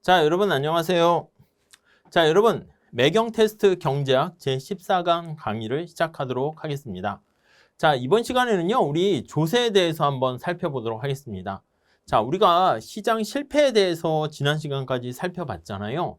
자, 여러분 안녕하세요. 자, 여러분 매경 테스트 경제학 제14강 강의를 시작하도록 하겠습니다. 자, 이번 시간에는요, 우리 조세에 대해서 한번 살펴보도록 하겠습니다. 자, 우리가 시장 실패에 대해서 지난 시간까지 살펴봤잖아요.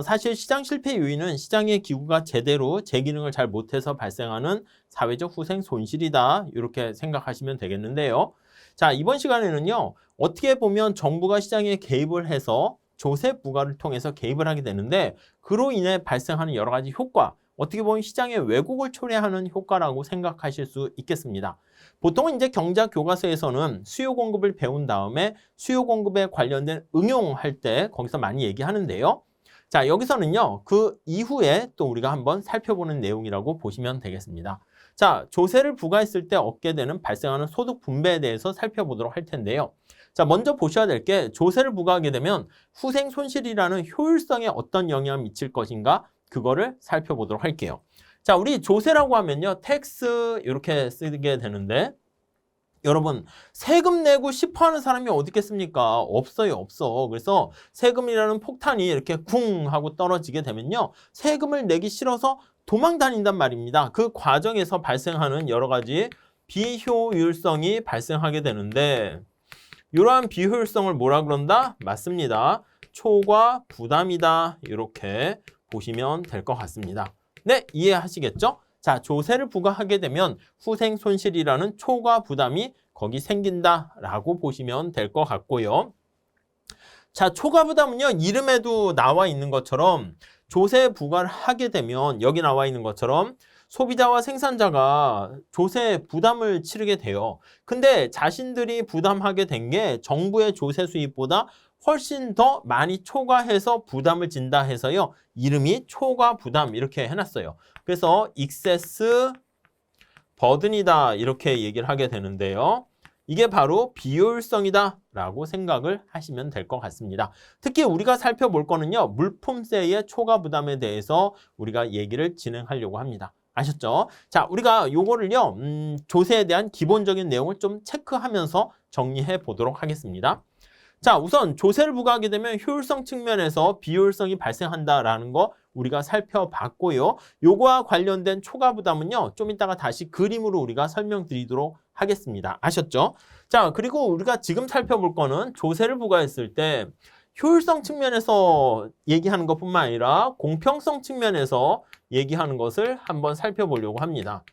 사실 시장 실패 요인은 시장의 기구가 제대로 제 기능을 잘 못해서 발생하는 사회적 후생 손실이다. 이렇게 생각하시면 되겠는데요. 자, 이번 시간에는요, 어떻게 보면 정부가 시장에 개입을 해서 조세 부과를 통해서 개입을 하게 되는데 그로 인해 발생하는 여러 가지 효과, 어떻게 보면 시장의 왜곡을 초래하는 효과라고 생각하실 수 있겠습니다. 보통은 이제 경제학 교과서에서는 수요 공급을 배운 다음에 수요 공급에 관련된 응용할 때 거기서 많이 얘기하는데요. 자, 여기서는요, 그 이후에 또 우리가 한번 살펴보는 내용이라고 보시면 되겠습니다. 자, 조세를 부과했을 때 얻게 되는 발생하는 소득 분배에 대해서 살펴보도록 할 텐데요. 자, 먼저 보셔야 될 게 조세를 부과하게 되면 후생 손실이라는 효율성에 어떤 영향을 미칠 것인가 그거를 살펴보도록 할게요. 자, 우리 조세라고 하면요, 텍스 이렇게 쓰게 되는데 여러분 세금 내고 싶어 하는 사람이 어디 있겠습니까? 없어요, 없어. 그래서 세금이라는 폭탄이 이렇게 쿵 하고 떨어지게 되면요, 세금을 내기 싫어서 도망 다닌단 말입니다. 그 과정에서 발생하는 여러 가지 비효율성이 발생하게 되는데 이러한 비효율성을 뭐라 그런다? 맞습니다. 초과 부담이다. 이렇게 보시면 될 것 같습니다. 네, 이해하시겠죠? 자, 조세를 부과하게 되면 후생 손실이라는 초과 부담이 거기 생긴다라고 보시면 될 것 같고요. 자, 초과 부담은요, 이름에도 나와 있는 것처럼 조세 부과를 하게 되면 여기 나와 있는 것처럼 소비자와 생산자가 조세 부담을 치르게 돼요. 근데 자신들이 부담하게 된 게 정부의 조세 수입보다 훨씬 더 많이 초과해서 부담을 진다 해서요, 이름이 초과 부담 이렇게 해놨어요. 그래서 excess burden이다 이렇게 얘기를 하게 되는데요. 이게 바로 비효율성이다 라고 생각을 하시면 될 것 같습니다. 특히 우리가 살펴볼 거는요, 물품세의 초과 부담에 대해서 우리가 얘기를 진행하려고 합니다. 아셨죠? 자, 우리가 요거를요, 조세에 대한 기본적인 내용을 좀 체크하면서 정리해 보도록 하겠습니다. 자, 우선 조세를 부과하게 되면 효율성 측면에서 비효율성이 발생한다라는 거 우리가 살펴봤고요. 요거와 관련된 초과 부담은요, 좀 이따가 다시 그림으로 우리가 설명드리도록 하겠습니다. 아셨죠? 자, 그리고 우리가 지금 살펴볼 거는 조세를 부과했을 때 효율성 측면에서 얘기하는 것뿐만 아니라 공평성 측면에서 얘기하는 것을 한번 살펴보려고 합니다.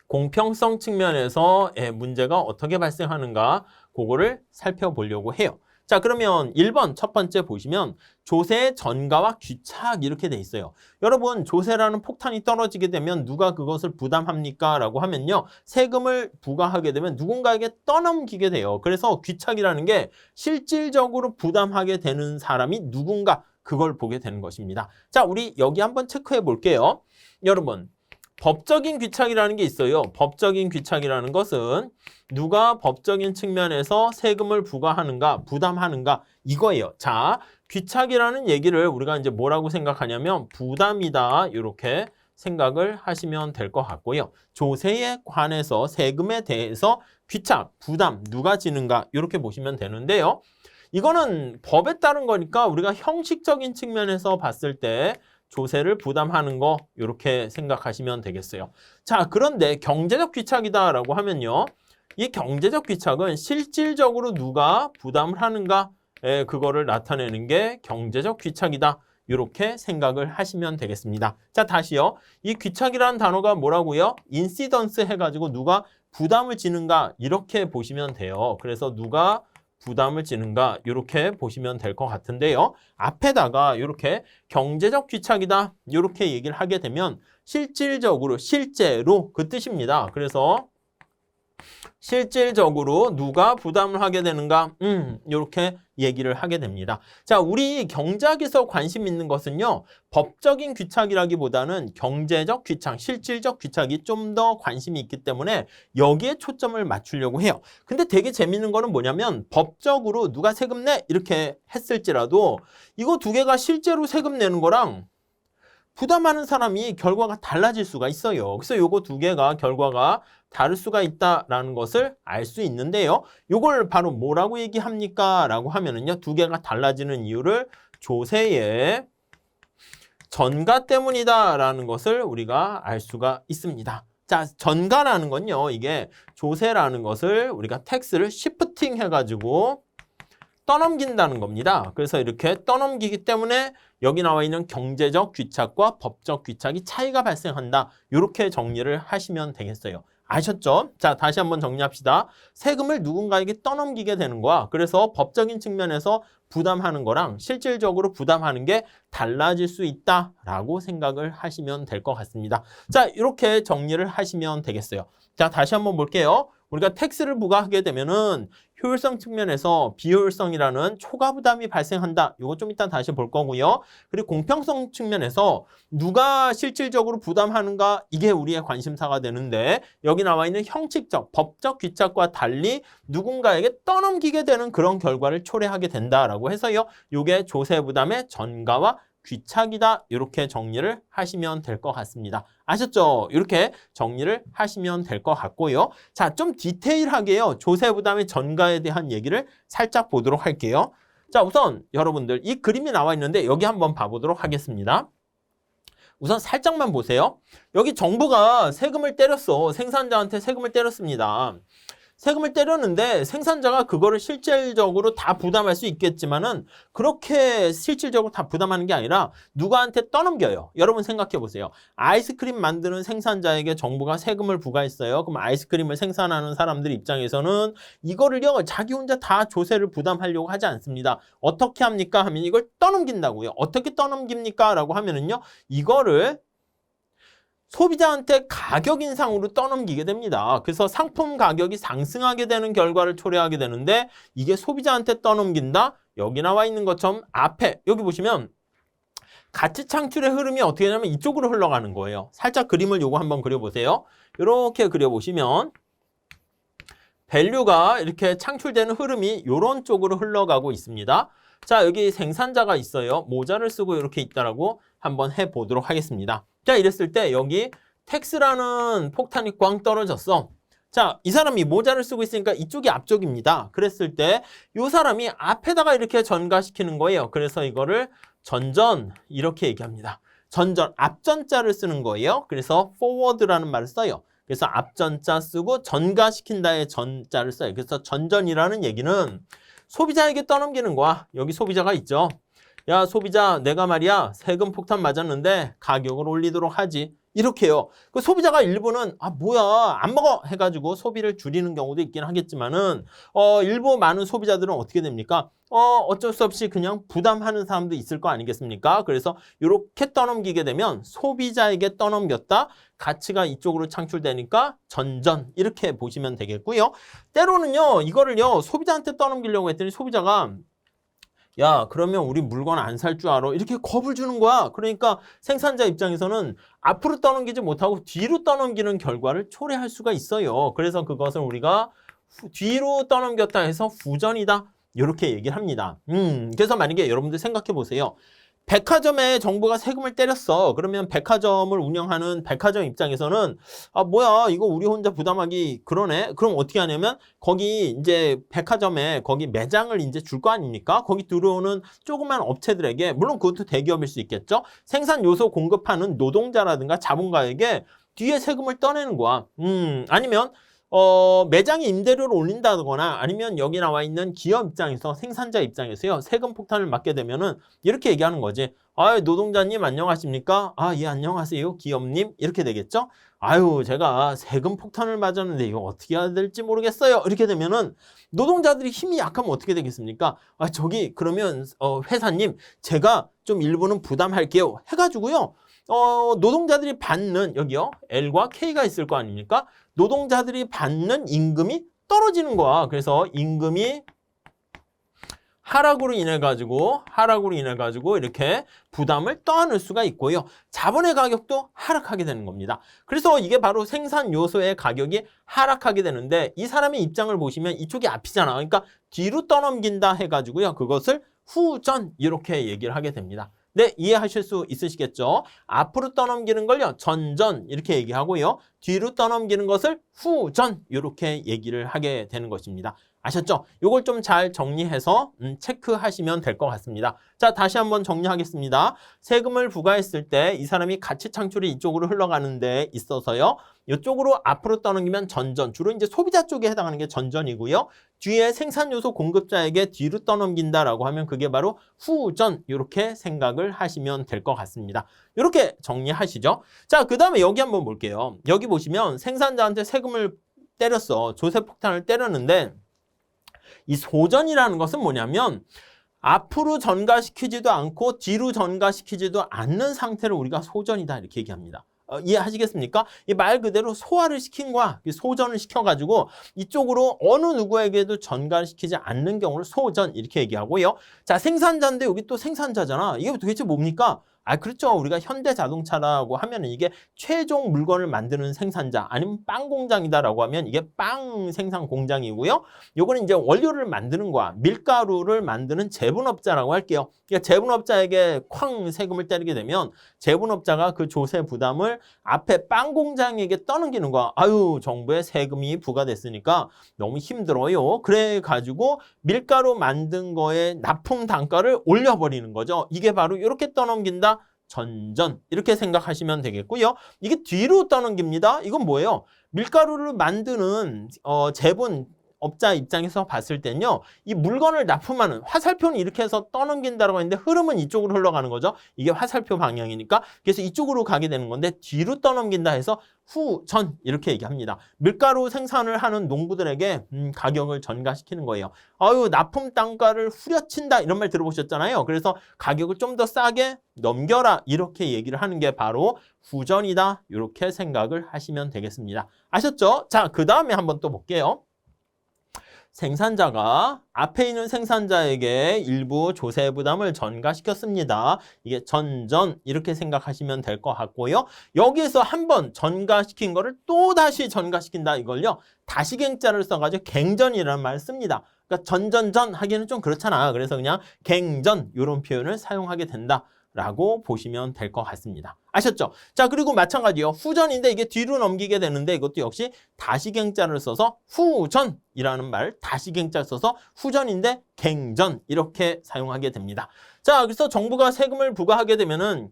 공평성 측면에서 문제가 어떻게 발생하는가 그거를 살펴보려고 해요. 자, 그러면 1번 첫 번째 보시면 조세의 전가와 귀착 이렇게 돼 있어요. 여러분, 조세라는 폭탄이 떨어지게 되면 누가 그것을 부담합니까? 라고 하면요, 세금을 부과하게 되면 누군가에게 떠넘기게 돼요. 그래서 귀착이라는 게 실질적으로 부담하게 되는 사람이 누군가 그걸 보게 되는 것입니다. 자, 우리 여기 한번 체크해 볼게요. 여러분, 법적인 귀착이라는 게 있어요. 법적인 귀착이라는 것은 누가 법적인 측면에서 세금을 부과하는가, 부담하는가 이거예요. 자, 귀착이라는 얘기를 우리가 이제 뭐라고 생각하냐면 부담이다 이렇게 생각을 하시면 될 것 같고요. 조세에 관해서 세금에 대해서 귀착, 부담 누가 지는가 이렇게 보시면 되는데요. 이거는 법에 따른 거니까 우리가 형식적인 측면에서 봤을 때 조세를 부담하는 거 이렇게 생각하시면 되겠어요. 자, 그런데 경제적 귀착이다라고 하면요, 이 경제적 귀착은 실질적으로 누가 부담을 하는가 그거를 나타내는 게 경제적 귀착이다 이렇게 생각을 하시면 되겠습니다. 자, 다시요. 이 귀착이라는 단어가 뭐라고요? 인시던스 해가지고 누가 부담을 지는가 이렇게 보시면 돼요. 그래서 누가 부담을 지는가 이렇게 보시면 될 것 같은데요. 앞에다가 이렇게 경제적 귀착이다 이렇게 얘기를 하게 되면 실질적으로 실제로 그 뜻입니다. 그래서 실질적으로 누가 부담을 하게 되는가 이렇게 얘기를 하게 됩니다. 자, 우리 경제학에서 관심 있는 것은요, 법적인 귀착이라기보다는 경제적 귀착, 실질적 귀착이 좀 더 관심이 있기 때문에 여기에 초점을 맞추려고 해요. 근데 되게 재밌는 거는 뭐냐면 법적으로 누가 세금 내 이렇게 했을지라도 이거 두 개가 실제로 세금 내는 거랑 부담하는 사람이 결과가 달라질 수가 있어요. 그래서 요거 두 개가 결과가 다를 수가 있다라는 것을 알 수 있는데요. 요걸 바로 뭐라고 얘기합니까? 라고 하면은요. 두 개가 달라지는 이유를 조세의 전가 때문이다라는 것을 우리가 알 수가 있습니다. 자, 전가라는 건요. 이게 조세라는 것을 우리가 텍스를 시프팅 해가지고 떠넘긴다는 겁니다. 그래서 이렇게 떠넘기기 때문에 여기 나와 있는 경제적 귀착과 법적 귀착이 차이가 발생한다. 이렇게 정리를 하시면 되겠어요. 아셨죠? 자, 다시 한번 정리합시다. 세금을 누군가에게 떠넘기게 되는 거야. 그래서 법적인 측면에서 부담하는 거랑 실질적으로 부담하는 게 달라질 수 있다라고 생각을 하시면 될 것 같습니다. 자, 이렇게 정리를 하시면 되겠어요. 자, 다시 한번 볼게요. 우리가 텍스를 부과하게 되면은 효율성 측면에서 비효율성이라는 초과 부담이 발생한다. 이거 좀 이따 다시 볼 거고요. 그리고 공평성 측면에서 누가 실질적으로 부담하는가 이게 우리의 관심사가 되는데 여기 나와 있는 형식적, 법적 귀착과 달리 누군가에게 떠넘기게 되는 그런 결과를 초래하게 된다라고 해서요. 이게 조세 부담의 전가와 귀착이다. 이렇게 정리를 하시면 될 것 같습니다. 아셨죠? 이렇게 정리를 하시면 될 것 같고요. 자, 좀 디테일하게요. 조세 부담의 전가에 대한 얘기를 살짝 보도록 할게요. 자, 우선 여러분들 이 그림이 나와 있는데 여기 한번 봐보도록 하겠습니다. 우선 살짝만 보세요. 여기 정부가 세금을 때렸어. 생산자한테 세금을 때렸습니다. 세금을 때렸는데 생산자가 그거를 실질적으로 다 부담할 수 있겠지만은 그렇게 실질적으로 다 부담하는 게 아니라 누구한테 떠넘겨요. 여러분 생각해 보세요. 아이스크림 만드는 생산자에게 정부가 세금을 부과했어요. 그럼 아이스크림을 생산하는 사람들 입장에서는 이거를요 자기 혼자 다 조세를 부담하려고 하지 않습니다. 어떻게 합니까? 하면 이걸 떠넘긴다고요. 어떻게 떠넘깁니까? 라고 하면은요 이거를 소비자한테 가격 인상으로 떠넘기게 됩니다. 그래서 상품 가격이 상승하게 되는 결과를 초래하게 되는데 이게 소비자한테 떠넘긴다? 여기 나와 있는 것처럼 앞에 여기 보시면 가치 창출의 흐름이 어떻게 되냐면 이쪽으로 흘러가는 거예요. 살짝 그림을 요거 한번 그려보세요. 이렇게 그려보시면 밸류가 이렇게 창출되는 흐름이 이런 쪽으로 흘러가고 있습니다. 자, 여기 생산자가 있어요. 모자를 쓰고 이렇게 있다라고 한번 해보도록 하겠습니다. 자, 이랬을 때 여기 텍스라는 폭탄이 꽝 떨어졌어. 자, 이 사람이 모자를 쓰고 있으니까 이쪽이 앞쪽입니다. 그랬을 때 이 사람이 앞에다가 이렇게 전가시키는 거예요. 그래서 이거를 전전 이렇게 얘기합니다. 전전, 앞전자를 쓰는 거예요. 그래서 forward라는 말을 써요. 그래서 앞전자 쓰고 전가시킨다의 전자를 써요. 그래서 전전이라는 얘기는 소비자에게 떠넘기는 거야. 여기 소비자가 있죠. 야, 소비자, 내가 말이야 세금 폭탄 맞았는데 가격을 올리도록 하지. 이렇게요. 그 소비자가 일부는 아 뭐야 안 먹어 해가지고 소비를 줄이는 경우도 있긴 하겠지만은 일부 많은 소비자들은 어떻게 됩니까? 어쩔 수 없이 그냥 부담하는 사람도 있을 거 아니겠습니까? 그래서 이렇게 떠넘기게 되면 소비자에게 떠넘겼다. 가치가 이쪽으로 창출되니까 전전 이렇게 보시면 되겠고요. 때로는요 이거를요 소비자한테 떠넘기려고 했더니 소비자가 야, 그러면 우리 물건 안 살 줄 알아? 이렇게 겁을 주는 거야. 그러니까 생산자 입장에서는 앞으로 떠넘기지 못하고 뒤로 떠넘기는 결과를 초래할 수가 있어요. 그래서 그것을 우리가 뒤로 떠넘겼다 해서 후전이다. 이렇게 얘기를 합니다. 그래서 만약에 여러분들 생각해 보세요. 백화점에 정부가 세금을 때렸어. 그러면 백화점을 운영하는 백화점 입장에서는 아 뭐야 이거 우리 혼자 부담하기 그러네. 그럼 어떻게 하냐면 거기 이제 백화점에 거기 매장을 이제 줄 거 아닙니까? 거기 들어오는 조그만 업체들에게 물론 그것도 대기업일 수 있겠죠. 생산 요소 공급하는 노동자라든가 자본가에게 뒤에 세금을 떠내는 거야. 아니면 매장의 임대료를 올린다거나 아니면 여기 나와 있는 기업 입장에서 생산자 입장에서요 세금 폭탄을 맞게 되면은 이렇게 얘기하는 거지. 아, 노동자님 안녕하십니까? 아, 예, 안녕하세요. 기업님. 이렇게 되겠죠? 아유, 제가 세금 폭탄을 맞았는데 이거 어떻게 해야 될지 모르겠어요. 이렇게 되면은 노동자들이 힘이 약하면 어떻게 되겠습니까? 아, 저기 그러면 회사님 제가 좀 일부는 부담할게요. 해가지고요. 노동자들이 받는 여기요. L과 K가 있을 거 아닙니까? 노동자들이 받는 임금이 떨어지는 거야. 그래서 임금이 하락으로 인해 가지고 이렇게 부담을 떠안을 수가 있고요. 자본의 가격도 하락하게 되는 겁니다. 그래서 이게 바로 생산 요소의 가격이 하락하게 되는데 이 사람의 입장을 보시면 이쪽이 앞이잖아. 그러니까 뒤로 떠넘긴다 해가지고요. 그것을 후전 이렇게 얘기를 하게 됩니다. 네, 이해하실 수 있으시겠죠? 앞으로 떠넘기는 걸요, 전전 이렇게 얘기하고요. 뒤로 떠넘기는 것을 후전 이렇게 얘기를 하게 되는 것입니다. 아셨죠? 이걸 좀 잘 정리해서 체크하시면 될 것 같습니다. 자, 다시 한번 정리하겠습니다. 세금을 부과했을 때 이 사람이 가치 창출이 이쪽으로 흘러가는 데 있어서요. 이쪽으로 앞으로 떠넘기면 전전, 주로 이제 소비자 쪽에 해당하는 게 전전이고요. 뒤에 생산 요소 공급자에게 뒤로 떠넘긴다라고 하면 그게 바로 후전 이렇게 생각을 하시면 될 것 같습니다. 이렇게 정리하시죠. 자, 그 다음에 여기 한번 볼게요. 여기 보시면 생산자한테 세금을 때렸어. 조세 폭탄을 때렸는데 이 소전이라는 것은 뭐냐면 앞으로 전가시키지도 않고 뒤로 전가시키지도 않는 상태를 우리가 소전이다 이렇게 얘기합니다. 이해하시겠습니까? 이 말 그대로 소화를 시킨 거야. 소전을 시켜가지고 이쪽으로 어느 누구에게도 전가를 시키지 않는 경우를 소전 이렇게 얘기하고요. 자, 생산자인데 여기 또 생산자잖아. 이게 도대체 뭡니까? 그렇죠. 우리가 현대자동차라고 하면 이게 최종 물건을 만드는 생산자 아니면 빵 공장이다라고 하면 이게 빵 생산 공장이고요. 요거는 이제 원료를 만드는 거야. 밀가루를 만드는 제분업자라고 할게요. 그러니까 제분업자에게 쾅 세금을 때리게 되면 제분업자가 그 조세 부담을 앞에 빵 공장에게 떠넘기는 거야. 아유, 정부의 세금이 부과됐으니까 너무 힘들어요. 그래가지고 밀가루 만든 거에 납품 단가를 올려버리는 거죠. 이게 바로 이렇게 떠넘긴다. 전전 이렇게 생각하시면 되겠고요. 이게 뒤로 떠넘깁니다. 이건 뭐예요? 밀가루를 만드는 제분업자 입장에서 봤을 때는요. 이 물건을 납품하는 화살표는 이렇게 해서 떠넘긴다고 했는데 흐름은 이쪽으로 흘러가는 거죠. 이게 화살표 방향이니까. 그래서 이쪽으로 가게 되는 건데 뒤로 떠넘긴다 해서 후전 이렇게 얘기합니다. 밀가루 생산을 하는 농부들에게 가격을 전가시키는 거예요. 아유, 납품 단가를 후려친다 이런 말 들어보셨잖아요. 그래서 가격을 좀 더 싸게 넘겨라 이렇게 얘기를 하는 게 바로 후전이다 이렇게 생각을 하시면 되겠습니다. 아셨죠? 자, 그 다음에 한번 또 볼게요. 생산자가 앞에 있는 생산자에게 일부 조세 부담을 전가시켰습니다. 이게 전전 이렇게 생각하시면 될 것 같고요. 여기에서 한번 전가시킨 거를 또 다시 전가시킨다 이걸요. 다시갱자를 써가지고 갱전이라는 말을 씁니다. 그러니까 전전전 하기에는 좀 그렇잖아. 그래서 그냥 갱전 이런 표현을 사용하게 된다. 라고 보시면 될 것 같습니다. 아셨죠? 자, 그리고 마찬가지요. 후전인데 이게 뒤로 넘기게 되는데 이것도 역시 다시갱자를 써서 후전이라는 말, 다시갱자 써서 후전인데 갱전 이렇게 사용하게 됩니다. 자, 그래서 정부가 세금을 부과하게 되면은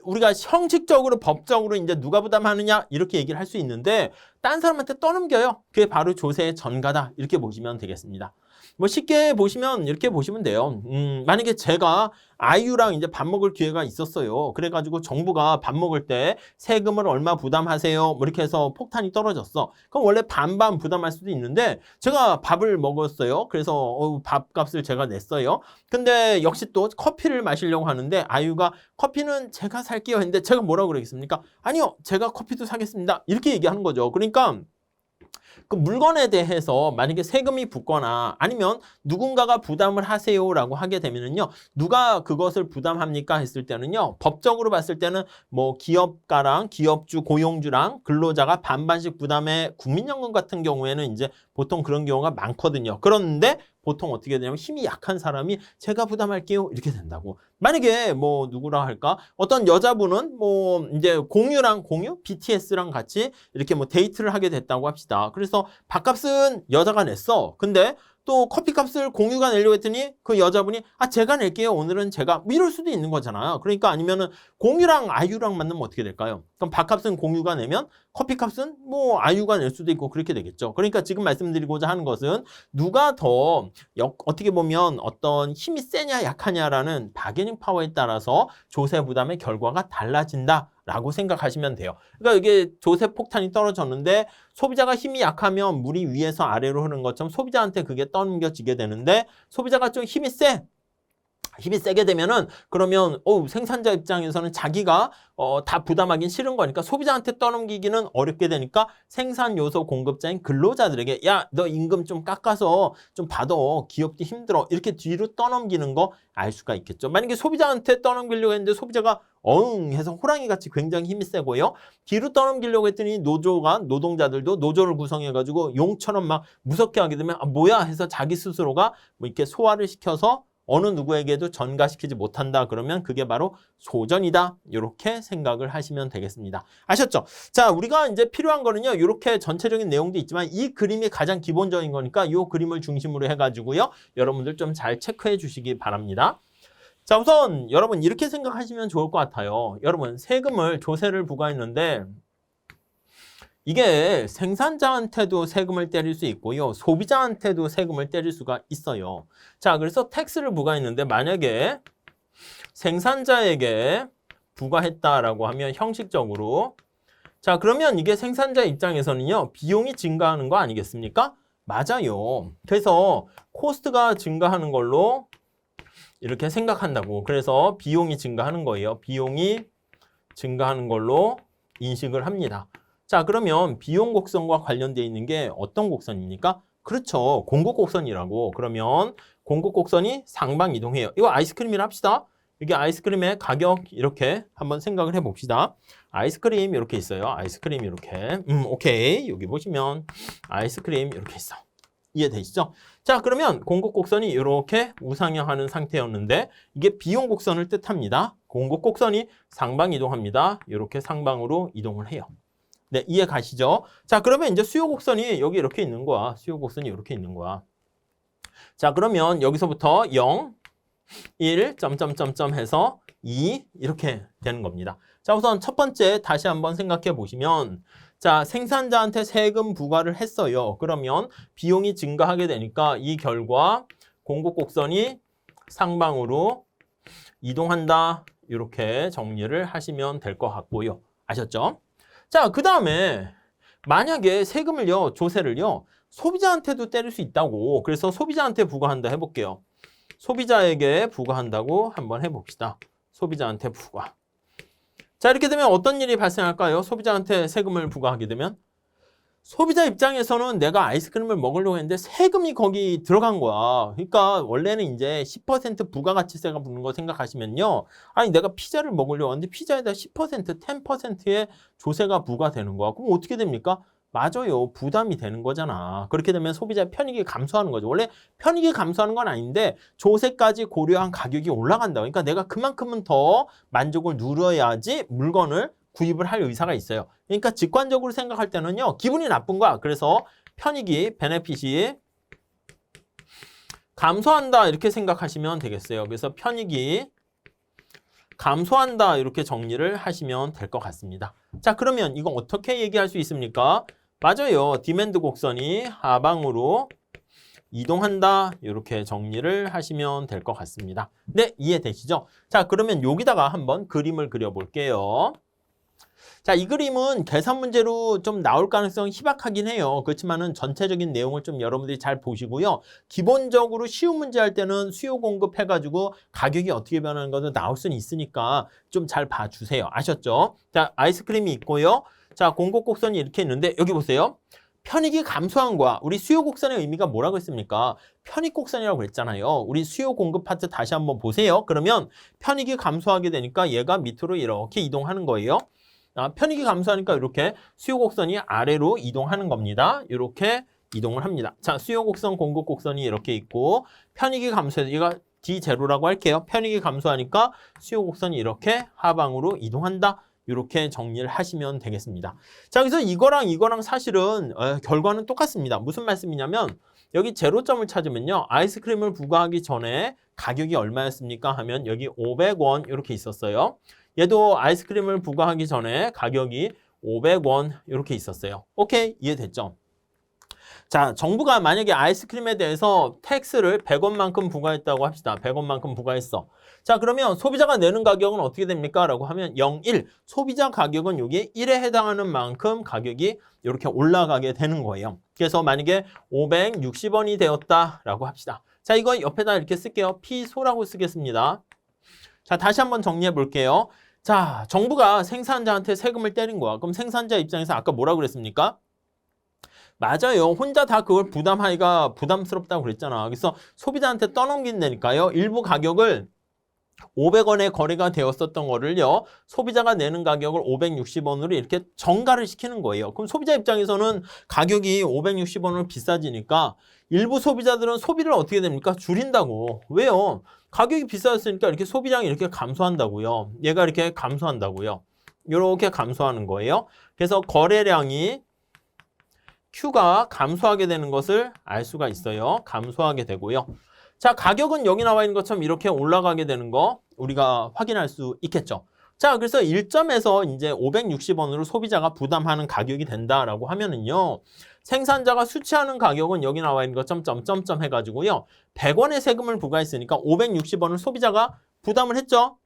우리가 형식적으로 법적으로 이제 누가 부담하느냐 이렇게 얘기를 할 수 있는데 딴 사람한테 떠넘겨요. 그게 바로 조세의 전가다 이렇게 보시면 되겠습니다. 뭐 쉽게 보시면 이렇게 보시면 돼요. 만약에 제가 아이유랑 이제 밥 먹을 기회가 있었어요. 그래가지고 정부가 밥 먹을 때 세금을 얼마 부담하세요. 뭐 이렇게 해서 폭탄이 떨어졌어. 그럼 원래 반반 부담할 수도 있는데 제가 밥을 먹었어요. 그래서 밥값을 제가 냈어요. 근데 역시 또 커피를 마시려고 하는데 아이유가 커피는 제가 살게요 했는데 제가 뭐라고 그러겠습니까? 아니요, 제가 커피도 사겠습니다. 이렇게 얘기하는 거죠. 그러니까 그 물건에 대해서 만약에 세금이 붙거나 아니면 누군가가 부담을 하세요라고 하게 되면은요. 누가 그것을 부담합니까 했을 때는요. 법적으로 봤을 때는 뭐 기업가랑 기업주, 고용주랑 근로자가 반반씩 부담해 국민연금 같은 경우에는 이제 보통 그런 경우가 많거든요. 그런데 보통 어떻게 되냐면 힘이 약한 사람이 제가 부담할게요 이렇게 된다고. 만약에 뭐 누구라 할까? 어떤 여자분은 뭐 이제 공유 BTS랑 같이 이렇게 뭐 데이트를 하게 됐다고 합시다. 그래서 밥값은 여자가 냈어. 근데 또 커피값을 공유가 내려고 했더니 그 여자분이 제가 낼게요. 오늘은 제가 뭐 이럴 수도 있는 거잖아요. 그러니까 아니면은 공유랑 아유랑 만나면 어떻게 될까요? 그럼 밥값은 공유가 내면 커피값은 뭐 아유가 낼 수도 있고 그렇게 되겠죠. 그러니까 지금 말씀드리고자 하는 것은 누가 더 어떻게 보면 어떤 힘이 세냐 약하냐라는 바게닝 파워에 따라서 조세 부담의 결과가 달라진다. 라고 생각하시면 돼요. 그러니까 이게 조세 폭탄이 떨어졌는데 소비자가 힘이 약하면 물이 위에서 아래로 흐르는 것처럼 소비자한테 그게 떠넘겨지게 되는데 소비자가 좀 힘이 세게 되면은 그러면 생산자 입장에서는 자기가 다 부담하긴 싫은 거니까 소비자한테 떠넘기기는 어렵게 되니까 생산 요소 공급자인 근로자들에게 야, 너 임금 좀 깎아서 좀 받아. 기업도 힘들어. 이렇게 뒤로 떠넘기는 거 알 수가 있겠죠. 만약에 소비자한테 떠넘기려고 했는데 소비자가 해서 호랑이같이 굉장히 힘이 세고요. 뒤로 떠넘기려고 했더니 노동자들도 노조를 구성해가지고 용처럼 막 무섭게 하게 되면 뭐야 해서 자기 스스로가 뭐 이렇게 소화를 시켜서 어느 누구에게도 전가시키지 못한다. 그러면 그게 바로 소전이다. 이렇게 생각을 하시면 되겠습니다. 아셨죠? 자, 우리가 이제 필요한 거는요. 이렇게 전체적인 내용도 있지만 이 그림이 가장 기본적인 거니까 이 그림을 중심으로 해가지고요. 여러분들 좀 잘 체크해 주시기 바랍니다. 자, 우선 여러분 이렇게 생각하시면 좋을 것 같아요. 여러분 세금을 조세를 부과했는데 이게 생산자한테도 세금을 때릴 수 있고요. 소비자한테도 세금을 때릴 수가 있어요. 자, 그래서 텍스를 부과했는데 만약에 생산자에게 부과했다라고 하면 형식적으로 자, 그러면 이게 생산자 입장에서는요. 비용이 증가하는 거 아니겠습니까? 맞아요. 그래서 코스트가 증가하는 걸로 이렇게 생각한다고. 그래서 비용이 증가하는 거예요. 비용이 증가하는 걸로 인식을 합니다. 자, 그러면 비용 곡선과 관련되어 있는 게 어떤 곡선입니까? 그렇죠. 공급 곡선이라고. 그러면 공급 곡선이 상방 이동해요. 이거 아이스크림이라 합시다. 이게 아이스크림의 가격 이렇게 한번 생각을 해봅시다. 아이스크림 이렇게 있어요. 아이스크림 이렇게. 오케이. 여기 보시면 아이스크림 이렇게 있어. 이해되시죠? 자, 그러면 공급 곡선이 이렇게 우상향하는 상태였는데 이게 비용 곡선을 뜻합니다. 공급 곡선이 상방 이동합니다. 이렇게 상방으로 이동을 해요. 네, 이해 가시죠? 자, 그러면 이제 수요 곡선이 여기 이렇게 있는 거야. 수요 곡선이 이렇게 있는 거야. 자, 그러면 여기서부터 0, 1, 점점점점 해서 2 이렇게 되는 겁니다. 자, 우선 첫 번째 다시 한번 생각해 보시면 자, 생산자한테 세금 부과를 했어요. 그러면 비용이 증가하게 되니까 이 결과 공급 곡선이 상방으로 이동한다. 이렇게 정리를 하시면 될 것 같고요. 아셨죠? 자, 그 다음에 만약에 세금을요, 조세를요, 소비자한테도 때릴 수 있다고. 그래서 소비자한테 부과한다 해볼게요. 소비자에게 부과한다고 한번 해봅시다. 소비자한테 부과. 자, 이렇게 되면 어떤 일이 발생할까요? 소비자한테 세금을 부과하게 되면 소비자 입장에서는 내가 아이스크림을 먹으려고 했는데 세금이 거기 들어간 거야. 그러니까 원래는 이제 10% 부가가치세가 붙는 거 생각하시면요. 아니 내가 피자를 먹으려고 하는데 피자에다 10%, 10%의 조세가 부과되는 거야. 그럼 어떻게 됩니까? 맞아요. 부담이 되는 거잖아. 그렇게 되면 소비자의 편익이 감소하는 거죠. 원래 편익이 감소하는 건 아닌데 조세까지 고려한 가격이 올라간다. 그러니까 내가 그만큼은 더 만족을 누려야지 물건을 구입을 할 의사가 있어요. 그러니까 직관적으로 생각할 때는요. 기분이 나쁜 거야. 그래서 편익이, 베네핏이 감소한다 이렇게 생각하시면 되겠어요. 그래서 편익이 감소한다 이렇게 정리를 하시면 될 것 같습니다. 자, 그러면 이거 어떻게 얘기할 수 있습니까? 맞아요. 디맨드 곡선이 하방으로 이동한다 이렇게 정리를 하시면 될 것 같습니다. 네, 이해되시죠? 자, 그러면 여기다가 한번 그림을 그려볼게요. 자, 이 그림은 계산 문제로 좀 나올 가능성이 희박하긴 해요. 그렇지만은 전체적인 내용을 좀 여러분들이 잘 보시고요. 기본적으로 쉬운 문제 할 때는 수요 공급 해가지고 가격이 어떻게 변하는 것도 나올 수는 있으니까 좀 잘 봐주세요. 아셨죠? 자, 아이스크림이 있고요. 자, 공급 곡선이 이렇게 있는데 여기 보세요. 편익이 감소한 거야. 우리 수요 곡선의 의미가 뭐라고 했습니까? 편익 곡선이라고 그랬잖아요. 우리 수요 공급 파트 다시 한번 보세요. 그러면 편익이 감소하게 되니까 얘가 밑으로 이렇게 이동하는 거예요. 편익이 감소하니까 이렇게 수요 곡선이 아래로 이동하는 겁니다. 이렇게 이동을 합니다. 자, 수요 곡선, 공급 곡선이 이렇게 있고 편익이 감소해서 이거 D0라고 할게요. 편익이 감소하니까 수요 곡선이 이렇게 하방으로 이동한다. 이렇게 정리를 하시면 되겠습니다. 자, 그래서 이거랑 사실은 결과는 똑같습니다. 무슨 말씀이냐면 여기 제로점을 찾으면요. 아이스크림을 부과하기 전에 가격이 얼마였습니까? 하면 여기 500원 이렇게 있었어요. 얘도 아이스크림을 부과하기 전에 가격이 500원 이렇게 있었어요. 오케이, 이해됐죠? 자, 정부가 만약에 아이스크림에 대해서 텍스를 100원만큼 부과했다고 합시다. 100원만큼 부과했어. 자, 그러면 소비자가 내는 가격은 어떻게 됩니까? 라고 하면 0, 1. 소비자 가격은 여기에 1에 해당하는 만큼 가격이 이렇게 올라가게 되는 거예요. 그래서 만약에 560원이 되었다라고 합시다. 자, 이거 옆에다 이렇게 쓸게요. P소라고 쓰겠습니다. 자, 다시 한번 정리해 볼게요. 자, 정부가 생산자한테 세금을 때린 거야. 그럼 생산자 입장에서 아까 뭐라고 그랬습니까? 맞아요. 혼자 다 그걸 부담하기가 부담스럽다고 그랬잖아. 그래서 소비자한테 떠넘긴다니까요. 일부 가격을 500원에 거래가 되었었던 거를요, 소비자가 내는 가격을 560원으로 이렇게 정가를 시키는 거예요. 그럼 소비자 입장에서는 가격이 560원으로 비싸지니까 일부 소비자들은 소비를 어떻게 됩니까? 줄인다고. 왜요? 가격이 비싸졌으니까 이렇게 소비량이 이렇게 감소한다고요. 얘가 이렇게 감소한다고요. 이렇게 감소하는 거예요. 그래서 거래량이 Q가 감소하게 되는 것을 알 수가 있어요. 감소하게 되고요. 자, 가격은 여기 나와 있는 것처럼 이렇게 올라가게 되는 거 우리가 확인할 수 있겠죠. 자, 그래서 1점에서 이제 560원으로 소비자가 부담하는 가격이 된다라고 하면은요, 생산자가 수취하는 가격은 여기 나와 있는 것처럼 점점점 해가지고요, 100원의 세금을 부과했으니까 560원을 소비자가 부담을 했죠.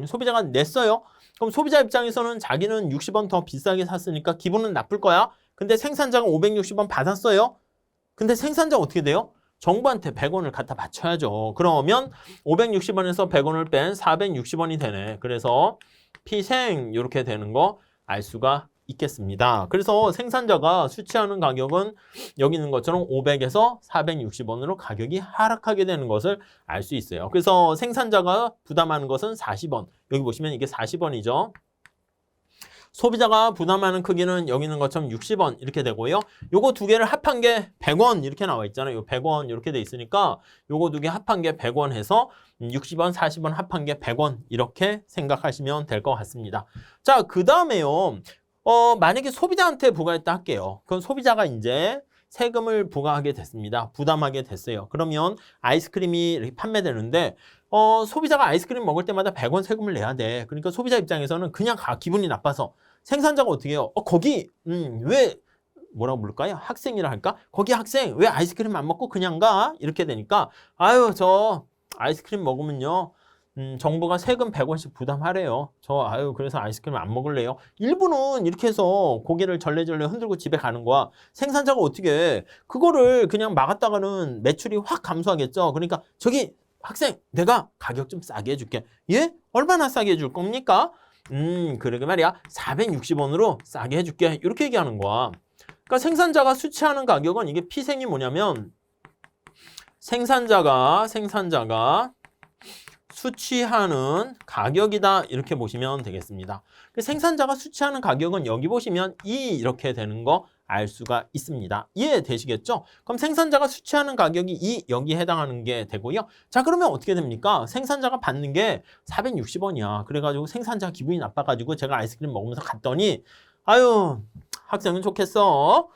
소비자가 냈어요. 그럼 소비자 입장에서는 자기는 60원 더 비싸게 샀으니까 기분은 나쁠 거야. 근데 생산자가 560원 받았어요. 근데 생산자가 어떻게 돼요? 정부한테 100원을 갖다 바쳐야죠. 그러면 560원에서 100원을 뺀 460원이 되네. 그래서 피생 이렇게 되는 거 알 수가 있겠습니다. 그래서 생산자가 수취하는 가격은 여기 있는 것처럼 500에서 460원으로 가격이 하락하게 되는 것을 알 수 있어요. 그래서 생산자가 부담하는 것은 40원. 여기 보시면 이게 40원이죠. 소비자가 부담하는 크기는 여기 있는 것처럼 60원 이렇게 되고요. 요거 두 개를 합한 게 100원 이렇게 나와 있잖아요. 요 100원 이렇게 돼 있으니까 요거 두 개 합한 게 100원 해서 60원, 40원 합한 게 100원 이렇게 생각하시면 될 것 같습니다. 자, 그 다음에요. 만약에 소비자한테 부과했다 할게요. 그럼 소비자가 이제 세금을 부과하게 됐습니다. 부담하게 됐어요. 그러면 아이스크림이 이렇게 판매되는데 소비자가 아이스크림 먹을 때마다 100원 세금을 내야 돼. 그러니까 소비자 입장에서는 그냥 기분이 나빠서 생산자가 어떻게 해요? 거기 왜 뭐라고 부를까요? 학생이라 할까? 거기 학생 왜 아이스크림 안 먹고 그냥 가? 이렇게 되니까 아유 저 아이스크림 먹으면요. 정부가 세금 100원씩 부담하래요. 그래서 아이스크림 안 먹을래요. 일부는 이렇게 해서 고개를 절레절레 흔들고 집에 가는 거야. 생산자가 어떻게 해? 그거를 그냥 막았다가는 매출이 확 감소하겠죠. 그러니까 저기 학생 내가 가격 좀 싸게 해줄게. 예? 얼마나 싸게 해줄 겁니까? 그러게 말이야. 460원으로 싸게 해줄게. 이렇게 얘기하는 거야. 그러니까 생산자가 수취하는 가격은 이게 피생이 뭐냐면 생산자가 수취하는 가격이다 이렇게 보시면 되겠습니다. 생산자가 수취하는 가격은 여기 보시면 이렇게 되는 거 알 수가 있습니다. 이해되시겠죠? 그럼 생산자가 수취하는 가격이 여기에 해당하는 게 되고요. 자, 그러면 어떻게 됩니까? 생산자가 받는 게 460원이야. 그래가지고 생산자가 기분이 나빠가지고 제가 아이스크림 먹으면서 갔더니 아유 학생은 좋겠어.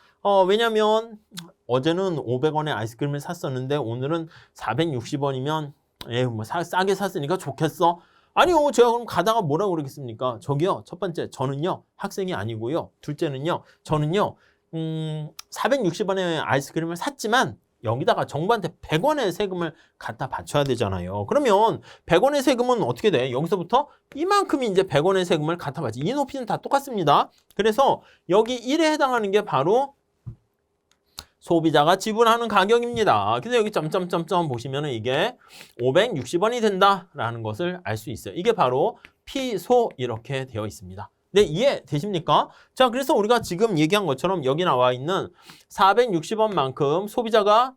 왜냐면 어제는 500원에 아이스크림을 샀었는데 오늘은 460원이면 에휴 뭐 싸게 샀으니까 좋겠어. 아니요, 제가 그럼 가다가 뭐라고 그러겠습니까? 저기요, 첫 번째 저는요 학생이 아니고요. 둘째는요 저는요 460원의 아이스크림을 샀지만 여기다가 정부한테 100원의 세금을 갖다 바쳐야 되잖아요. 그러면 100원의 세금은 어떻게 돼? 여기서부터 이만큼이 이제 100원의 세금을 갖다 바치. 이 높이는 다 똑같습니다. 그래서 여기 1에 해당하는 게 바로 소비자가 지불하는 가격입니다. 그래서 여기 점점점점 보시면은 이게 560원이 된다라는 것을 알 수 있어요. 이게 바로 피소 이렇게 되어 있습니다. 네, 이해되십니까? 자, 그래서 우리가 지금 얘기한 것처럼 여기 나와 있는 460원만큼 소비자가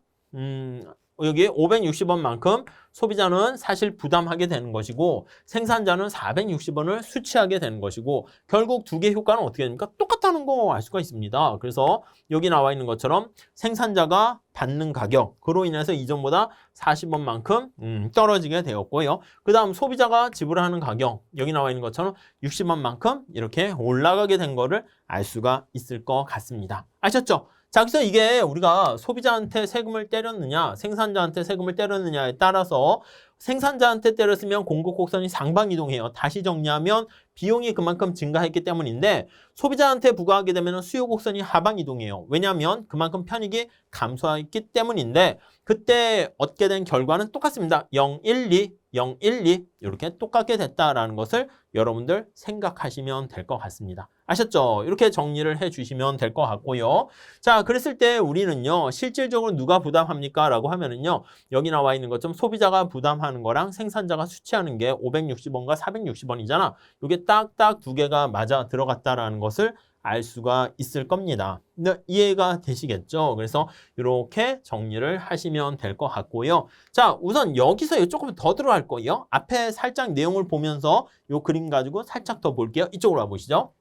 여기 560원만큼 소비자는 사실 부담하게 되는 것이고 생산자는 460원을 수취하게 되는 것이고 결국 두 개 효과는 어떻게 됩니까? 똑같다는 거 알 수가 있습니다. 그래서 여기 나와 있는 것처럼 생산자가 받는 가격 그로 인해서 이전보다 40원만큼 떨어지게 되었고요. 그 다음 소비자가 지불하는 가격 여기 나와 있는 것처럼 60원만큼 이렇게 올라가게 된 거를 알 수가 있을 것 같습니다. 아셨죠? 자, 그래서 이게 우리가 소비자한테 세금을 때렸느냐, 생산자한테 세금을 때렸느냐에 따라서 생산자한테 때렸으면 공급 곡선이 상방 이동해요. 다시 정리하면 비용이 그만큼 증가했기 때문인데 소비자한테 부과하게 되면 수요 곡선이 하방 이동해요. 왜냐하면 그만큼 편익이 감소했기 때문인데 그때 얻게 된 결과는 똑같습니다. 0, 1, 2, 0, 1, 2 이렇게 똑같게 됐다라는 것을 여러분들 생각하시면 될 것 같습니다. 아셨죠? 이렇게 정리를 해주시면 될 것 같고요. 자, 그랬을 때 우리는요. 실질적으로 누가 부담합니까? 라고 하면은요. 여기 나와 있는 것처럼 소비자가 부담하는 거랑 생산자가 수취하는 게 560원과 460원이잖아. 이게 딱딱 두 개가 맞아 들어갔다라는 것을 알 수가 있을 겁니다. 이해가 되시겠죠? 그래서 이렇게 정리를 하시면 될 것 같고요. 자, 우선 여기서 조금 더 들어갈 거예요. 앞에 살짝 내용을 보면서 이 그림 가지고 살짝 더 볼게요. 이쪽으로 와보시죠.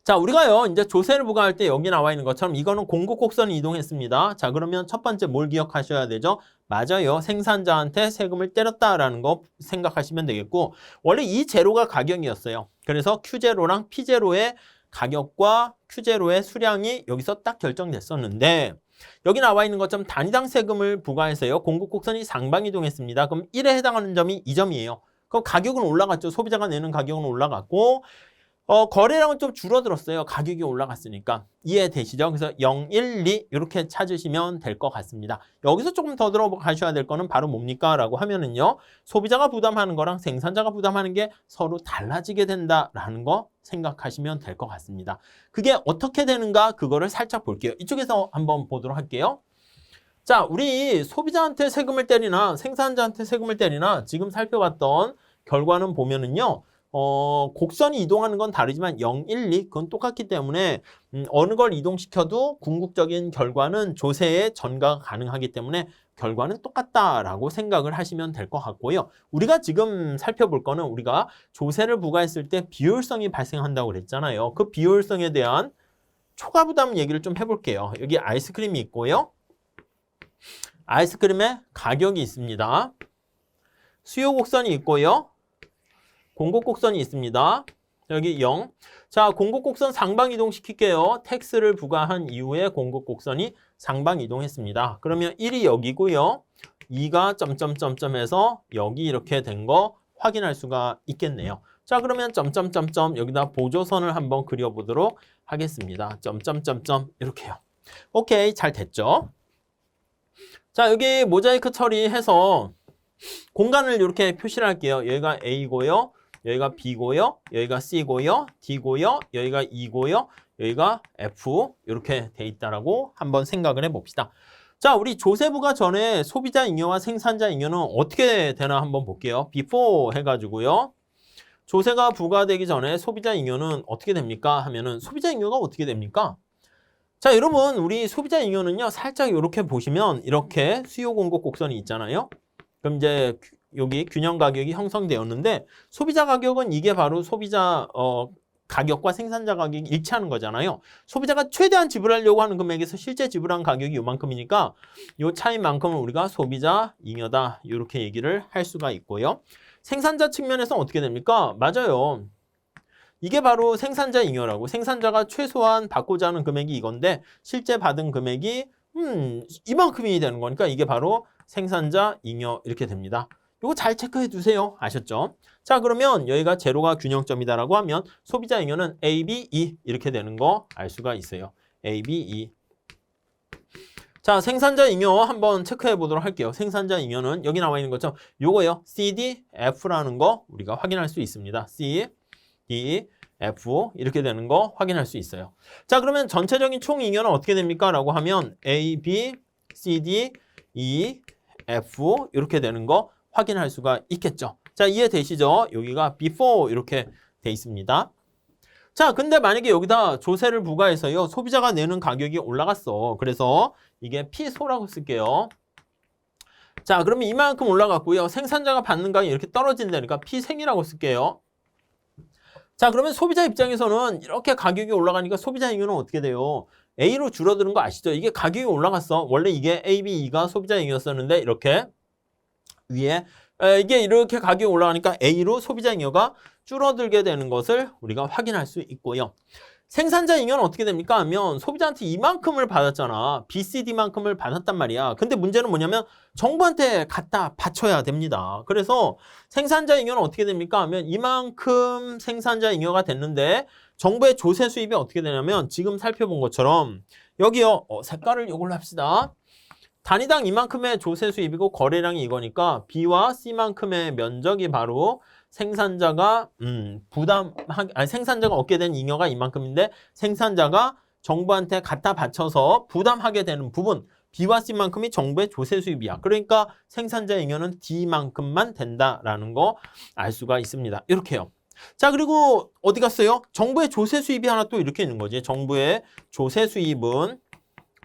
자, 우리가요, 이제 조세를 부과할 때 여기 나와 있는 것처럼 이거는 공급 곡선이 이동했습니다. 자, 그러면 첫 번째 뭘 기억하셔야 되죠? 맞아요. 생산자한테 세금을 때렸다라는 거 생각하시면 되겠고, 원래 이 제로가 가격이었어요. 그래서 Q제로랑 P제로의 가격과 Q제로의 수량이 여기서 딱 결정됐었는데, 여기 나와 있는 것처럼 단위당 세금을 부과해서요, 공급 곡선이 상방 이동했습니다. 그럼 1에 해당하는 점이 이 점이에요. 그럼 가격은 올라갔죠. 소비자가 내는 가격은 올라갔고, 거래량은 좀 줄어들었어요. 가격이 올라갔으니까. 이해되시죠? 그래서 0, 1, 2 이렇게 찾으시면 될 것 같습니다. 여기서 조금 더 들어가셔야 될 거는 바로 뭡니까? 라고 하면은요. 소비자가 부담하는 거랑 생산자가 부담하는 게 서로 달라지게 된다라는 거 생각하시면 될 것 같습니다. 그게 어떻게 되는가? 그거를 살짝 볼게요. 이쪽에서 한번 보도록 할게요. 자, 우리 소비자한테 세금을 때리나 생산자한테 세금을 때리나 지금 살펴봤던 결과는 보면은요. 곡선이 이동하는 건 다르지만 0, 1, 2 그건 똑같기 때문에 어느 걸 이동시켜도 궁극적인 결과는 조세에 전가가 가능하기 때문에 결과는 똑같다라고 생각을 하시면 될 것 같고요. 우리가 지금 살펴볼 거는 우리가 조세를 부과했을 때 비효율성이 발생한다고 그랬잖아요. 그 비효율성에 대한 초과 부담 얘기를 좀 해볼게요. 여기 아이스크림이 있고요. 아이스크림의 가격이 있습니다. 수요 곡선이 있고요. 공급 곡선이 있습니다. 여기 0. 자, 공급 곡선 상방 이동시킬게요. 텍스를 부과한 이후에 공급 곡선이 상방 이동했습니다. 그러면 1이 여기고요. 2가 점점점점해서 여기 이렇게 된 거 확인할 수가 있겠네요. 자, 그러면 점점점점 여기다 보조선을 한번 그려보도록 하겠습니다. 점점점점 이렇게요. 오케이, 잘 됐죠? 자, 여기 모자이크 처리해서 공간을 이렇게 표시를 할게요. 여기가 A고요. 여기가 B고요. 여기가 C고요. D고요. 여기가 E고요. 여기가 F 이렇게 돼 있다라고 한번 생각을 해봅시다. 자, 우리 조세부가 전에 소비자 잉여와 생산자 잉여는 어떻게 되나 한번 볼게요. before 해가지고요. 조세가 부과되기 전에 소비자 잉여는 어떻게 됩니까? 하면은 소비자 잉여가 어떻게 됩니까? 자, 여러분 우리 소비자 잉여는요. 살짝 이렇게 보시면 이렇게 수요 공급 곡선이 있잖아요. 그럼 이제 여기 균형 가격이 형성되었는데 소비자 가격은 이게 바로 소비자 가격과 생산자 가격이 일치하는 거잖아요. 소비자가 최대한 지불하려고 하는 금액에서 실제 지불한 가격이 요만큼이니까 요 차이만큼은 우리가 소비자 잉여다 이렇게 얘기를 할 수가 있고요. 생산자 측면에서 어떻게 됩니까? 맞아요. 이게 바로 생산자 잉여라고. 생산자가 최소한 받고자 하는 금액이 이건데 실제 받은 금액이 이만큼이 되는 거니까 이게 바로 생산자 잉여 이렇게 됩니다. 이거 잘 체크해 두세요. 아셨죠? 자, 그러면 여기가 제로가 균형점이다라고 하면 소비자 잉여는 A, B, E 이렇게 되는 거 알 수가 있어요. A, B, E. 자, 생산자 잉여 한번 체크해 보도록 할게요. 생산자 잉여는 여기 나와 있는 것처럼 요거예요. C, D, F라는 거 우리가 확인할 수 있습니다. C, D, F 이렇게 되는 거 확인할 수 있어요. 자, 그러면 전체적인 총 잉여는 어떻게 됩니까? 라고 하면 A, B, C, D, E, F 이렇게 되는 거 확인할 수가 있겠죠. 자, 이해되시죠? 여기가 before 이렇게 돼 있습니다. 자, 근데 만약에 여기다 조세를 부과해서요. 소비자가 내는 가격이 올라갔어. 그래서 이게 P소라고 쓸게요. 자, 그러면 이만큼 올라갔고요. 생산자가 받는 가격이 이렇게 떨어진다니까 P생이라고 쓸게요. 자, 그러면 소비자 입장에서는 이렇게 가격이 올라가니까 소비자 잉여는 어떻게 돼요? A로 줄어드는 거 아시죠? 이게 가격이 올라갔어. 원래 이게 A, B, E가 소비자 잉여였었는데 이렇게 위에 이게 이렇게 가격이 올라가니까 A로 소비자 잉여가 줄어들게 되는 것을 우리가 확인할 수 있고요. 생산자 잉여는 어떻게 됩니까? 하면 소비자한테 이만큼을 받았잖아. B, C, D만큼을 받았단 말이야. 근데 문제는 뭐냐면 정부한테 갖다 바쳐야 됩니다. 그래서 생산자 잉여는 어떻게 됩니까? 하면 이만큼 생산자 잉여가 됐는데 정부의 조세 수입이 어떻게 되냐면 지금 살펴본 것처럼 여기요. 색깔을 이걸로 합시다. 단위당 이만큼의 조세 수입이고 거래량이 이거니까 B와 C만큼의 면적이 바로 생산자가 생산자가 얻게 된 잉여가 이만큼인데 생산자가 정부한테 갖다 바쳐서 부담하게 되는 부분 B와 C만큼이 정부의 조세 수입이야. 그러니까 생산자 잉여는 D만큼만 된다라는 거 알 수가 있습니다. 이렇게요. 자, 그리고 어디 갔어요? 정부의 조세 수입이 하나 또 이렇게 있는 거지. 정부의 조세 수입은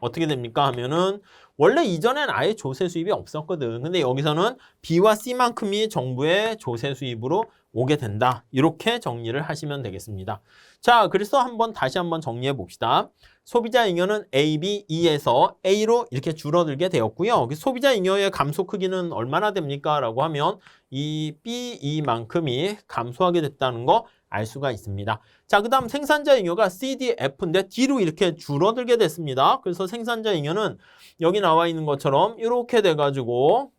어떻게 됩니까? 하면은 원래 이전엔 아예 조세 수입이 없었거든. 근데 여기서는 B와 C만큼이 정부의 조세 수입으로 오게 된다. 이렇게 정리를 하시면 되겠습니다. 자, 그래서 다시 한번 정리해 봅시다. 소비자 잉여는 A, B, E에서 A로 이렇게 줄어들게 되었고요. 소비자 잉여의 감소 크기는 얼마나 됩니까? 라고 하면 이 B, E만큼이 감소하게 됐다는 거 알 수가 있습니다. 자, 그 다음 생산자 잉여가 C, D, F인데 D로 이렇게 줄어들게 됐습니다. 그래서 생산자 잉여는 여기 나와 있는 것처럼 이렇게 돼가지고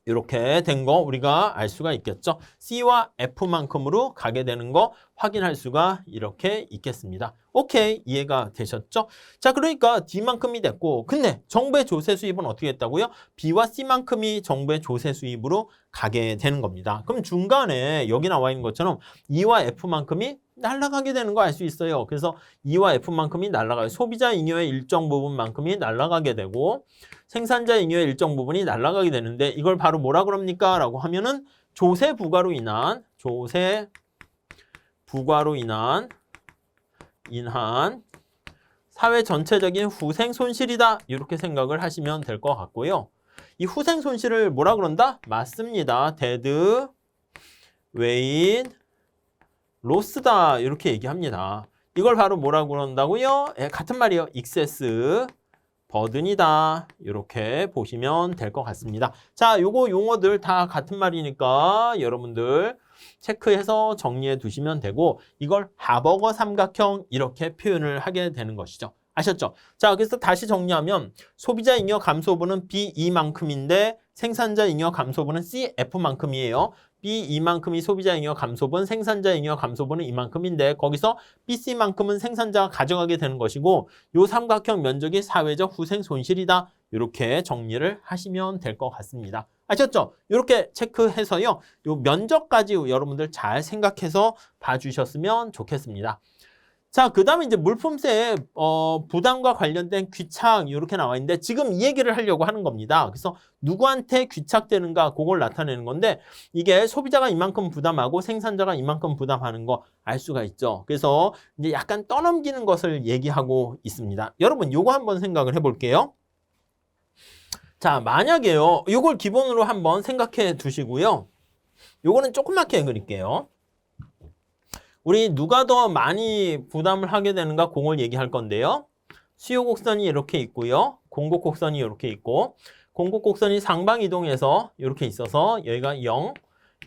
이렇게 된 거 우리가 알 수가 있겠죠. C와 F만큼으로 가게 되는 거 확인할 수가 이렇게 있겠습니다. 오케이, 이해가 되셨죠? 자, 그러니까 D만큼이 됐고, 근데 정부의 조세 수입은 어떻게 했다고요? B와 C만큼이 정부의 조세 수입으로 가게 되는 겁니다. 그럼 중간에 여기 나와 있는 것처럼 E와 F만큼이 날아가게 되는 거 알 수 있어요. 그래서 E와 F만큼이 날아가요. 소비자 잉여의 일정 부분만큼이 날아가게 되고 생산자 잉여의 일정 부분이 날아가게 되는데 이걸 바로 뭐라 그럽니까? 라고 하면은 조세 부과로 인한 사회 전체적인 후생 손실이다. 이렇게 생각을 하시면 될 것 같고요. 이 후생 손실을 뭐라 그런다? 맞습니다. 데드 웨인 로스다. 이렇게 얘기합니다. 이걸 바로 뭐라고 그런다고요? 같은 말이에요. 익세스 버든이다. 이렇게 보시면 될 것 같습니다. 자, 요거 용어들 다 같은 말이니까 여러분들 체크해서 정리해 두시면 되고 이걸 하버거 삼각형 이렇게 표현을 하게 되는 것이죠. 아셨죠? 자, 그래서 다시 정리하면 소비자 잉여 감소분은 B, E만큼인데 생산자 잉여 감소분은 C, F만큼이에요. B, E만큼이 소비자 잉여 감소분, 생산자 잉여 감소분은 이만큼인데 거기서 B, C만큼은 생산자가 가져가게 되는 것이고 요 삼각형 면적이 사회적 후생 손실이다. 이렇게 정리를 하시면 될 것 같습니다. 아셨죠? 이렇게 체크해서요. 요 면적까지 여러분들 잘 생각해서 봐주셨으면 좋겠습니다. 자, 그 다음에 이제 물품세 부담과 관련된 귀착 이렇게 나와 있는데 지금 이 얘기를 하려고 하는 겁니다. 그래서 누구한테 귀착되는가 그걸 나타내는 건데 이게 소비자가 이만큼 부담하고 생산자가 이만큼 부담하는 거 알 수가 있죠. 그래서 이제 약간 떠넘기는 것을 얘기하고 있습니다. 여러분 요거 한번 생각을 해볼게요. 자, 만약에요. 요걸 기본으로 한번 생각해 두시고요. 요거는 조그맣게 그릴게요. 우리 누가 더 많이 부담을 하게 되는가 그걸 얘기할 건데요. 수요 곡선이 이렇게 있고요. 공급 곡선이 이렇게 있고 공급 곡선이 상방 이동해서 이렇게 있어서 여기가 0,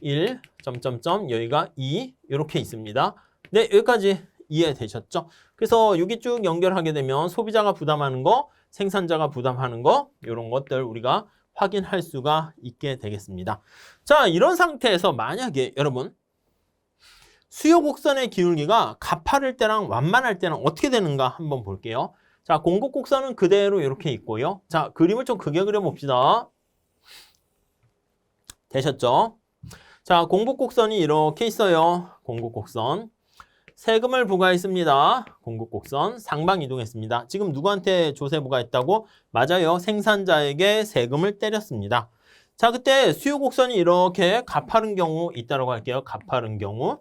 1, 점점점 여기가 2 이렇게 있습니다. 네, 여기까지 이해되셨죠? 그래서 여기 쭉 연결하게 되면 소비자가 부담하는 거, 생산자가 부담하는 거 이런 것들 우리가 확인할 수가 있게 되겠습니다. 자, 이런 상태에서 만약에 여러분 수요 곡선의 기울기가 가파를 때랑 완만할 때는 어떻게 되는가 한번 볼게요. 자, 공급 곡선은 그대로 이렇게 있고요. 자, 그림을 좀 크게 그려봅시다. 되셨죠? 자, 공급 곡선이 이렇게 있어요. 공급 곡선. 세금을 부과했습니다. 공급 곡선 상방 이동했습니다. 지금 누구한테 조세 부과했다고? 맞아요. 생산자에게 세금을 때렸습니다. 자, 그때 수요 곡선이 이렇게 가파른 경우 있다고 할게요. 가파른 경우.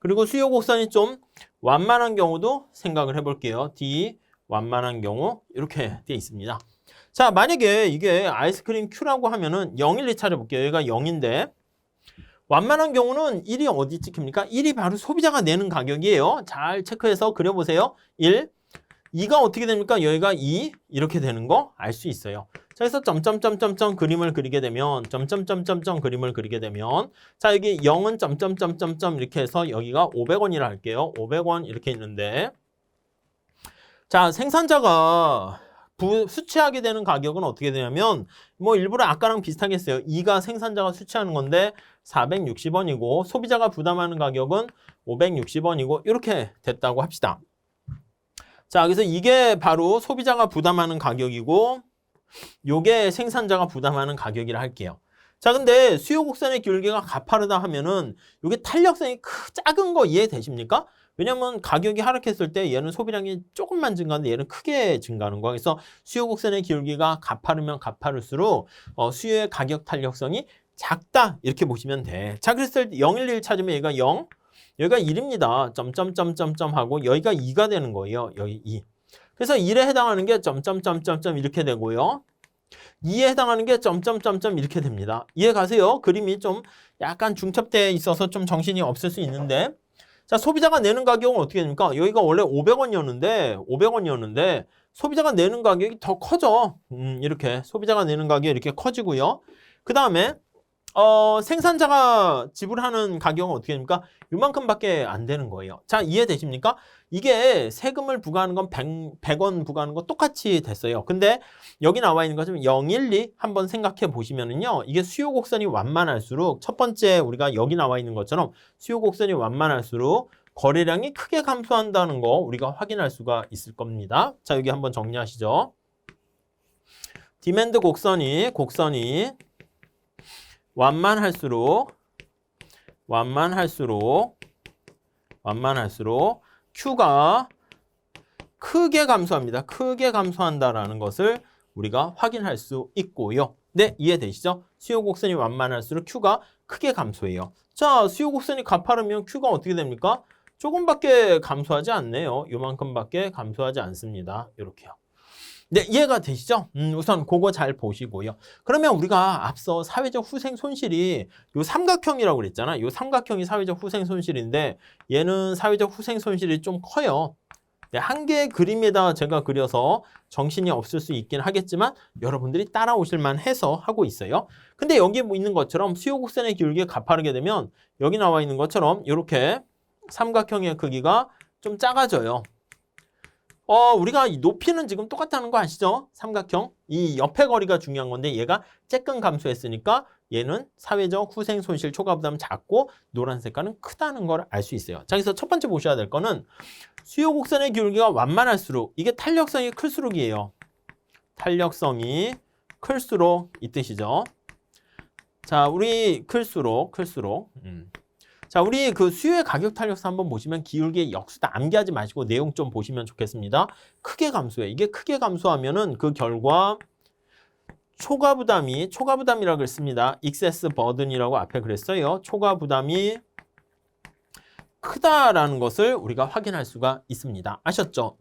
그리고 수요 곡선이 좀 완만한 경우도 생각을 해볼게요. D 완만한 경우 이렇게 되어 있습니다. 자, 만약에 이게 아이스크림 Q라고 하면은 0, 1, 2 찾아볼게요. 여기가 0인데 완만한 경우는 1이 어디 찍힙니까? 1이 바로 소비자가 내는 가격이에요. 잘 체크해서 그려보세요. 1, 2가 어떻게 됩니까? 여기가 2 이렇게 되는 거 알 수 있어요. 자, 그래서 점점점점점 그림을 그리게 되면 점점점점점 그림을 그리게 되면 자, 여기 0은 점점점점점 이렇게 해서 여기가 500원이라 할게요. 500원 이렇게 있는데 자, 생산자가 수취하게 되는 가격은 어떻게 되냐면 뭐 일부러 아까랑 비슷하게 했어요. 2가 생산자가 수취하는 건데 460원이고 소비자가 부담하는 가격은 560원이고 이렇게 됐다고 합시다. 자, 그래서 이게 바로 소비자가 부담하는 가격이고 요게 생산자가 부담하는 가격이라 할게요. 자, 근데 수요 곡선의 기울기가 가파르다 하면은 요게 탄력성이 작은 거 이해되십니까? 왜냐면 가격이 하락했을 때 얘는 소비량이 조금만 증가하는데 얘는 크게 증가하는 거야. 그래서 수요 곡선의 기울기가 가파르면 가파를수록 수요의 가격 탄력성이 작다 이렇게 보시면 돼. 자, 그랬을 때 0, 1, 1 찾으면 얘가 0, 여기가 1입니다. 점점점점점 하고 여기가 2가 되는 거예요. 여기 2. 그래서 1에 해당하는 게 점점점점점 이렇게 되고요. 2에 해당하는 게 점점점점 이렇게 됩니다. 이해 가세요? 그림이 좀 약간 중첩되어 있어서 좀 정신이 없을 수 있는데, 자, 소비자가 내는 가격은 어떻게 됩니까? 여기가 원래 500원이었는데 소비자가 내는 가격이 더 커져. 이렇게 소비자가 내는 가격이 이렇게 커지고요. 그 다음에 생산자가 지불하는 가격은 어떻게 됩니까? 이만큼밖에 안 되는 거예요. 자, 이해되십니까? 이게 세금을 부과하는 건 100원 부과하는 거 똑같이 됐어요. 근데 여기 나와 있는 것처럼 0, 1, 2 한번 생각해 보시면은요. 이게 수요 곡선이 완만할수록 첫 번째 우리가 여기 나와 있는 것처럼 수요 곡선이 완만할수록 거래량이 크게 감소한다는 거 우리가 확인할 수가 있을 겁니다. 자, 여기 한번 정리하시죠. 디맨드 곡선이 완만할수록 Q가 크게 감소합니다. 크게 감소한다라는 것을 우리가 확인할 수 있고요. 네, 이해되시죠? 수요 곡선이 완만할수록 Q가 크게 감소해요. 자, 수요 곡선이 가파르면 Q가 어떻게 됩니까? 조금밖에 감소하지 않네요. 요만큼밖에 감소하지 않습니다. 이렇게요. 네, 이해가 되시죠? 우선 그거 잘 보시고요. 그러면 우리가 앞서 사회적 후생 손실이 요 삼각형이라고 그랬잖아. 요 삼각형이 사회적 후생 손실인데 얘는 사회적 후생 손실이 좀 커요. 네, 한 개의 그림에다 제가 그려서 정신이 없을 수 있긴 하겠지만 여러분들이 따라오실 만해서 하고 있어요. 근데 여기 있는 것처럼 수요 곡선의 기울기가 가파르게 되면 여기 나와 있는 것처럼 이렇게 삼각형의 크기가 좀 작아져요. 우리가 이 높이는 지금 똑같다는 거 아시죠? 삼각형. 이 옆에 거리가 중요한 건데 얘가 쬐끔 감소했으니까 얘는 사회적 후생 손실 초과 부담 작고 노란 색깔은 크다는 걸 알 수 있어요. 자, 그래서 첫 번째 보셔야 될 거는 수요 곡선의 기울기가 완만할수록 이게 탄력성이 클수록이에요. 탄력성이 클수록 이 뜻이죠. 자, 우리 클수록. 자, 우리 그 수요의 가격 탄력성 한번 보시면 기울기의 역수다 암기하지 마시고 내용 좀 보시면 좋겠습니다. 크게 감소해. 이게 크게 감소하면은 그 결과 초과 부담이라고 그랬습니다. excess burden이라고 앞에 그랬어요. 초과 부담이 크다라는 것을 우리가 확인할 수가 있습니다. 아셨죠?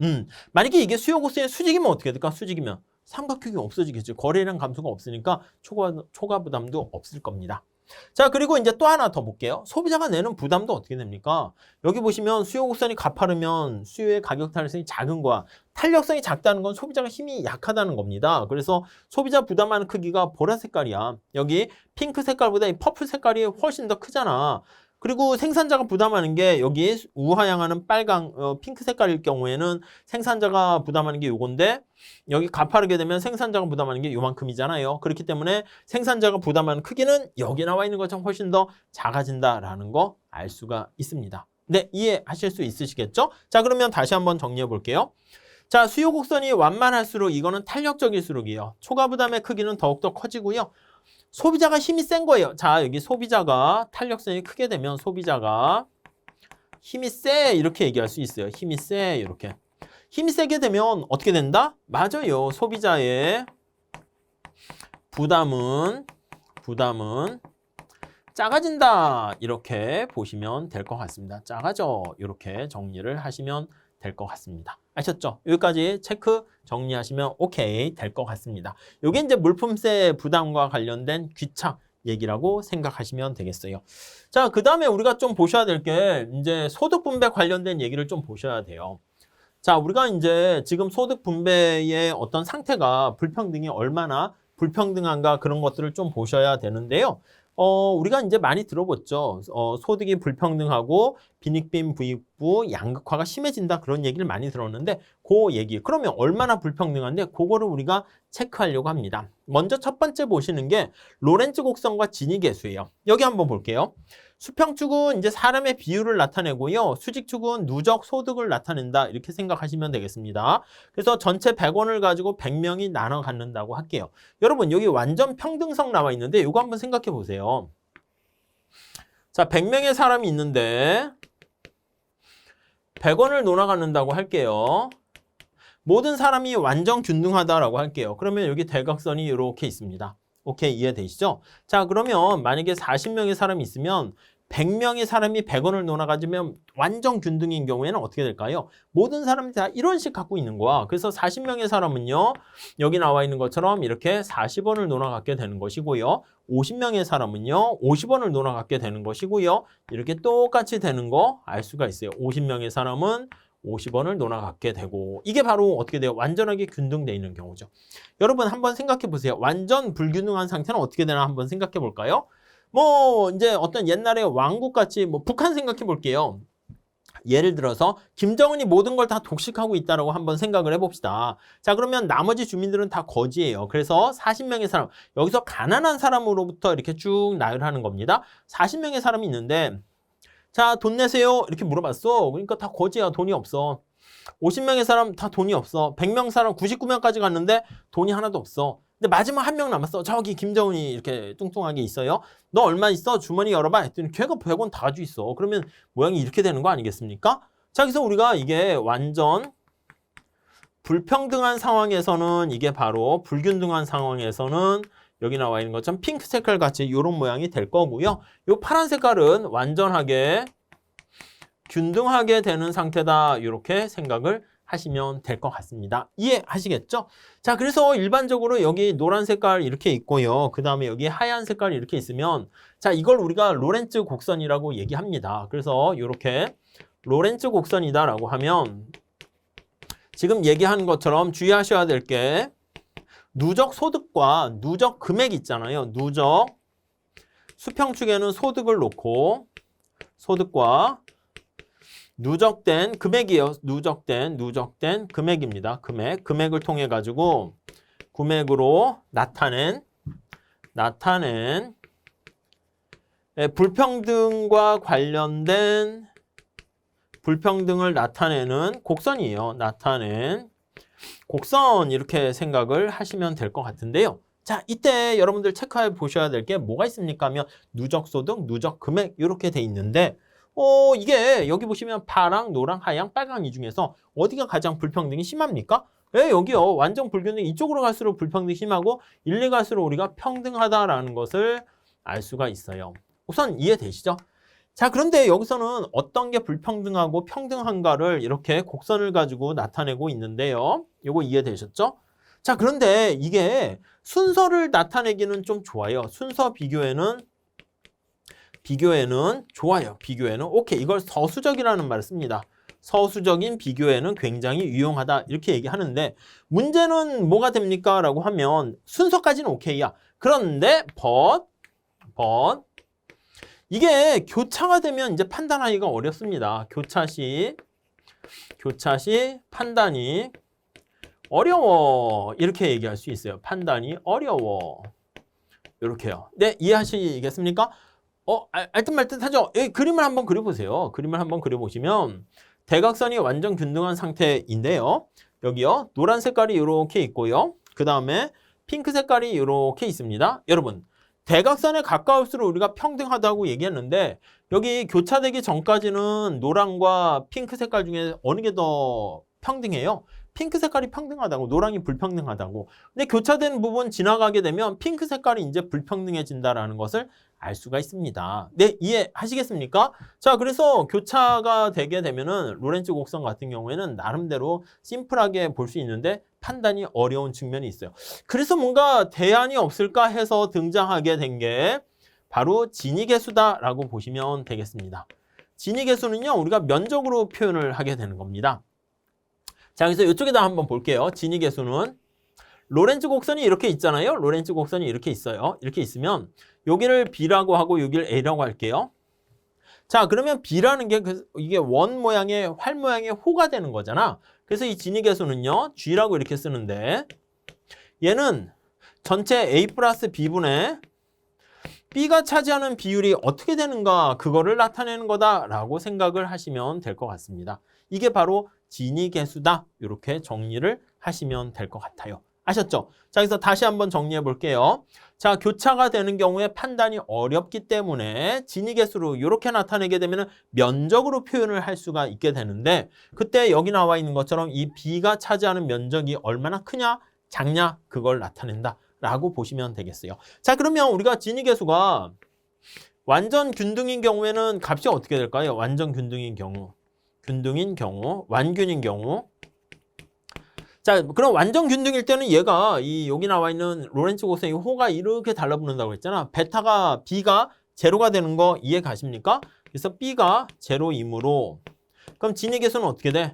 만약에 이게 수요 곡선의 수직이면 어떻게 될까? 수직이면 삼각형이 없어지겠죠. 거래량 감소가 없으니까 초과 부담도 없을 겁니다. 자, 그리고 이제 또 하나 더 볼게요. 소비자가 내는 부담도 어떻게 됩니까? 여기 보시면 수요 곡선이 가파르면 수요의 가격 탄력성이 작은 거야. 탄력성이 작다는 건 소비자가 힘이 약하다는 겁니다. 그래서 소비자 부담하는 크기가 보라 색깔이야. 여기 핑크 색깔보다 이 퍼플 색깔이 훨씬 더 크잖아. 그리고 생산자가 부담하는 게 여기 우하향하는 빨강, 핑크 색깔일 경우에는 생산자가 부담하는 게 요건데 여기 가파르게 되면 생산자가 부담하는 게 요만큼이잖아요. 그렇기 때문에 생산자가 부담하는 크기는 여기 나와 있는 것처럼 훨씬 더 작아진다라는 거 알 수가 있습니다. 네, 이해하실 수 있으시겠죠? 자, 그러면 다시 한번 정리해 볼게요. 자, 수요 곡선이 완만할수록 이거는 탄력적일수록이에요. 초과 부담의 크기는 더욱더 커지고요. 소비자가 힘이 센 거예요. 자, 여기 소비자가 탄력성이 크게 되면 소비자가 힘이 세 이렇게 얘기할 수 있어요. 힘이 세 이렇게. 힘이 세게 되면 어떻게 된다? 맞아요. 소비자의 부담은 작아진다. 이렇게 보시면 될 것 같습니다. 작아져. 이렇게 정리를 하시면 될 것 같습니다. 아셨죠? 여기까지 체크 정리하시면 오케이 될 것 같습니다. 이게 이제 물품세 부담과 관련된 귀착 얘기라고 생각하시면 되겠어요. 자, 그 다음에 우리가 좀 보셔야 될 게 이제 소득 분배 관련된 얘기를 좀 보셔야 돼요. 자, 우리가 이제 지금 소득 분배의 어떤 상태가 불평등이 얼마나 불평등한가 그런 것들을 좀 보셔야 되는데요. 우리가 이제 많이 들어봤죠. 소득이 불평등하고 빈익빈 부익부 양극화가 심해진다 그런 얘기를 많이 들었는데 그 얘기 그러면 얼마나 불평등한데 그거를 우리가 체크하려고 합니다. 먼저 첫 번째 보시는 게 로렌츠 곡선과 지니 계수예요. 여기 한번 볼게요. 수평축은 이제 사람의 비율을 나타내고요. 수직축은 누적 소득을 나타낸다. 이렇게 생각하시면 되겠습니다. 그래서 전체 100원을 가지고 100명이 나눠 갖는다고 할게요. 여러분 여기 완전 평등성 나와 있는데 이거 한번 생각해 보세요. 자, 100명의 사람이 있는데 100원을 나눠 갖는다고 할게요. 모든 사람이 완전 균등하다라고 할게요. 그러면 여기 대각선이 이렇게 있습니다. 오케이, 이해되시죠? 자, 그러면 만약에 40명의 사람이 있으면 100명의 사람이 100원을 놀아가지면 완전 균등인 경우에는 어떻게 될까요? 모든 사람이 다 1원씩 갖고 있는 거야. 그래서 40명의 사람은요, 여기 나와 있는 것처럼 이렇게 40원을 놀아갖게 되는 것이고요. 50명의 사람은요, 50원을 놀아갖게 되는 것이고요. 이렇게 똑같이 되는 거 알 수가 있어요. 50명의 사람은 50원을 놀아갖게 되고, 이게 바로 어떻게 돼요? 완전하게 균등되어 있는 경우죠. 여러분 한번 생각해 보세요. 완전 불균등한 상태는 어떻게 되나 한번 생각해 볼까요? 뭐 이제 어떤 옛날에 왕국같이 뭐 북한 생각해 볼게요. 예를 들어서 김정은이 모든 걸 다 독식하고 있다라고 한번 생각을 해봅시다. 자, 그러면 나머지 주민들은 다 거지예요. 그래서 40명의 사람, 여기서 가난한 사람으로부터 이렇게 쭉 나열하는 겁니다. 40명의 사람이 있는데, 자, 돈 내세요 이렇게 물어봤어. 그러니까 다 거지야. 돈이 없어. 50명의 사람 다 돈이 없어. 100명 사람 99명까지 갔는데 돈이 하나도 없어. 근데 마지막 한 명 남았어. 저기 김정은이 이렇게 뚱뚱하게 있어요. 너 얼마 있어? 주머니 열어봐. 했더니 걔가 100원 다 가지고 있어. 그러면 모양이 이렇게 되는 거 아니겠습니까? 자, 그래서 우리가 이게 완전 불평등한 상황에서는, 이게 바로 불균등한 상황에서는 여기 나와 있는 것처럼 핑크 색깔 같이 이런 모양이 될 거고요. 이 파란 색깔은 완전하게 균등하게 되는 상태다. 이렇게 생각을 하시면 될 것 같습니다. 이해하시겠죠? 자, 그래서 일반적으로 여기 노란 색깔 이렇게 있고요. 그 다음에 여기 하얀 색깔이 이렇게 있으면, 자, 이걸 우리가 로렌츠 곡선이라고 얘기합니다. 그래서 이렇게 로렌츠 곡선이다라고 하면 지금 얘기한 것처럼 주의하셔야 될 게 누적 소득과 누적 금액 있잖아요. 누적 수평축에는 소득을 놓고 소득과 누적된 금액이에요. 누적된 금액입니다. 금액을 통해 가지고 금액으로 나타낸 불평등과 관련된 불평등을 나타내는 곡선이에요. 나타낸 곡선, 이렇게 생각을 하시면 될 것 같은데요. 자, 이때 여러분들 체크해 보셔야 될 게 뭐가 있습니까 하면 누적소득, 누적금액 이렇게 돼 있는데, 이게 여기 보시면 파랑, 노랑, 하양, 빨강 이 중에서 어디가 가장 불평등이 심합니까? 왜 여기요? 완전 불균등, 이쪽으로 갈수록 불평등이 심하고 1, 2 갈수록 우리가 평등하다라는 것을 알 수가 있어요. 우선 이해되시죠? 자, 그런데 여기서는 어떤 게 불평등하고 평등한가를 이렇게 곡선을 가지고 나타내고 있는데요. 요거 이해되셨죠? 자, 그런데 이게 순서를 나타내기는 좀 좋아요. 순서 비교에는 좋아요. 비교에는 오케이. 이걸 서수적이라는 말을 씁니다. 서수적인 비교에는 굉장히 유용하다. 이렇게 얘기하는데 문제는 뭐가 됩니까? 라고 하면 순서까지는 오케이야. 그런데 but 이게 교차가 되면 이제 판단하기가 어렵습니다. 교차 시 판단이 어려워. 이렇게 얘기할 수 있어요. 판단이 어려워. 이렇게요. 네, 이해하시겠습니까? 알듯 말듯 하죠? 그림을 한번 그려보세요. 그림을 한번 그려보시면 대각선이 완전 균등한 상태인데요. 여기요. 노란 색깔이 이렇게 있고요. 그 다음에 핑크 색깔이 이렇게 있습니다. 여러분, 대각선에 가까울수록 우리가 평등하다고 얘기했는데 여기 교차되기 전까지는 노랑과 핑크 색깔 중에 어느 게 더 평등해요? 핑크 색깔이 평등하다고, 노랑이 불평등하다고. 근데 교차된 부분 지나가게 되면 핑크 색깔이 이제 불평등해진다라는 것을 알 수가 있습니다. 네, 이해하시겠습니까? 자, 그래서 교차가 되게 되면은 로렌츠 곡선 같은 경우에는 나름대로 심플하게 볼 수 있는데 판단이 어려운 측면이 있어요. 그래서 뭔가 대안이 없을까 해서 등장하게 된 게 바로 진위계수다라고 보시면 되겠습니다. 진위계수는요, 우리가 면적으로 표현을 하게 되는 겁니다. 자, 그래서 이쪽에다 한번 볼게요. 진위계수는 로렌츠 곡선이 이렇게 있잖아요. 로렌츠 곡선이 이렇게 있어요. 이렇게 있으면 여기를 B라고 하고 여기를 A라고 할게요. 자, 그러면 B라는 게 이게 원 모양의 활 모양의 호가 되는 거잖아. 그래서 이 진위계수는요, G라고 이렇게 쓰는데 얘는 전체 A 플러스 B분의 B가 차지하는 비율이 어떻게 되는가, 그거를 나타내는 거다라고 생각을 하시면 될 것 같습니다. 이게 바로 진위계수다. 이렇게 정리를 하시면 될 것 같아요. 아셨죠? 자, 그래서 다시 한번 정리해 볼게요. 자, 교차가 되는 경우에 판단이 어렵기 때문에 진위계수로 이렇게 나타내게 되면 면적으로 표현을 할 수가 있게 되는데, 그때 여기 나와 있는 것처럼 이 B가 차지하는 면적이 얼마나 크냐, 작냐, 그걸 나타낸다 라고 보시면 되겠어요. 자, 그러면 우리가 진위계수가 완전 균등인 경우에는 값이 어떻게 될까요? 완전 균등인 경우, 완균인 경우. 자, 그럼 완전 균등일 때는 얘가 여기 나와 있는 로렌츠 곡선의 호가 이렇게 달라붙는다고 했잖아. 베타가 B가 제로가 되는 거 이해 가십니까? 그래서 B가 제로이므로 그럼 진위계수는 어떻게 돼?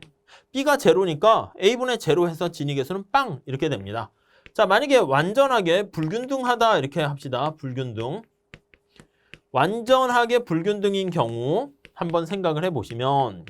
B가 제로니까 A분의 제로 해서 진위계수는 빵 이렇게 됩니다. 자, 만약에 완전하게 불균등하다 이렇게 합시다. 불균등. 완전하게 불균등인 경우 한번 생각을 해보시면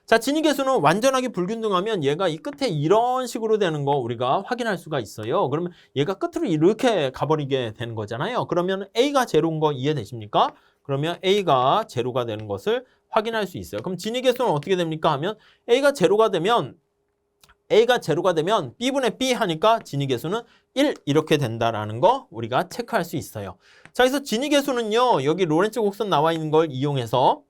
자, 진위계수는 완전하게 불균등하면 얘가 이 끝에 이런 식으로 되는 거 우리가 확인할 수가 있어요. 그러면 얘가 끝으로 이렇게 가버리게 되는 거잖아요. 그러면 A가 제로인 거 이해되십니까? 그러면 A가 제로가 되는 것을 확인할 수 있어요. 그럼 진위계수는 어떻게 됩니까? 하면 A가 제로가 되면 B분의 B 하니까 진위계수는 1 이렇게 된다라는 거 우리가 체크할 수 있어요. 자, 그래서 진위계수는요. 여기 로렌츠 곡선 나와 있는 걸 이용해서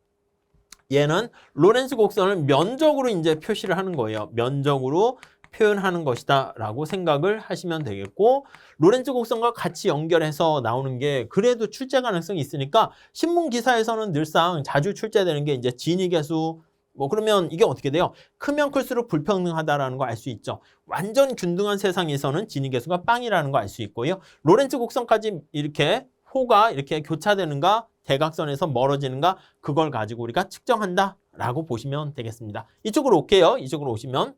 얘는 로렌츠 곡선을 면적으로 이제 표시를 하는 거예요. 면적으로 표현하는 것이다 라고 생각을 하시면 되겠고 로렌츠 곡선과 같이 연결해서 나오는 게 그래도 출제 가능성이 있으니까 신문 기사에서는 늘상 자주 출제되는 게 이제 진위계수 뭐 그러면 이게 어떻게 돼요? 크면 클수록 불평등하다라는 거 알 수 있죠. 완전 균등한 세상에서는 진위계수가 빵이라는 거 알 수 있고요. 로렌츠 곡선까지 이렇게 호가 이렇게 교차되는가 대각선에서 멀어지는가 그걸 가지고 우리가 측정한다라고 보시면 되겠습니다. 이쪽으로 올게요. 이쪽으로 오시면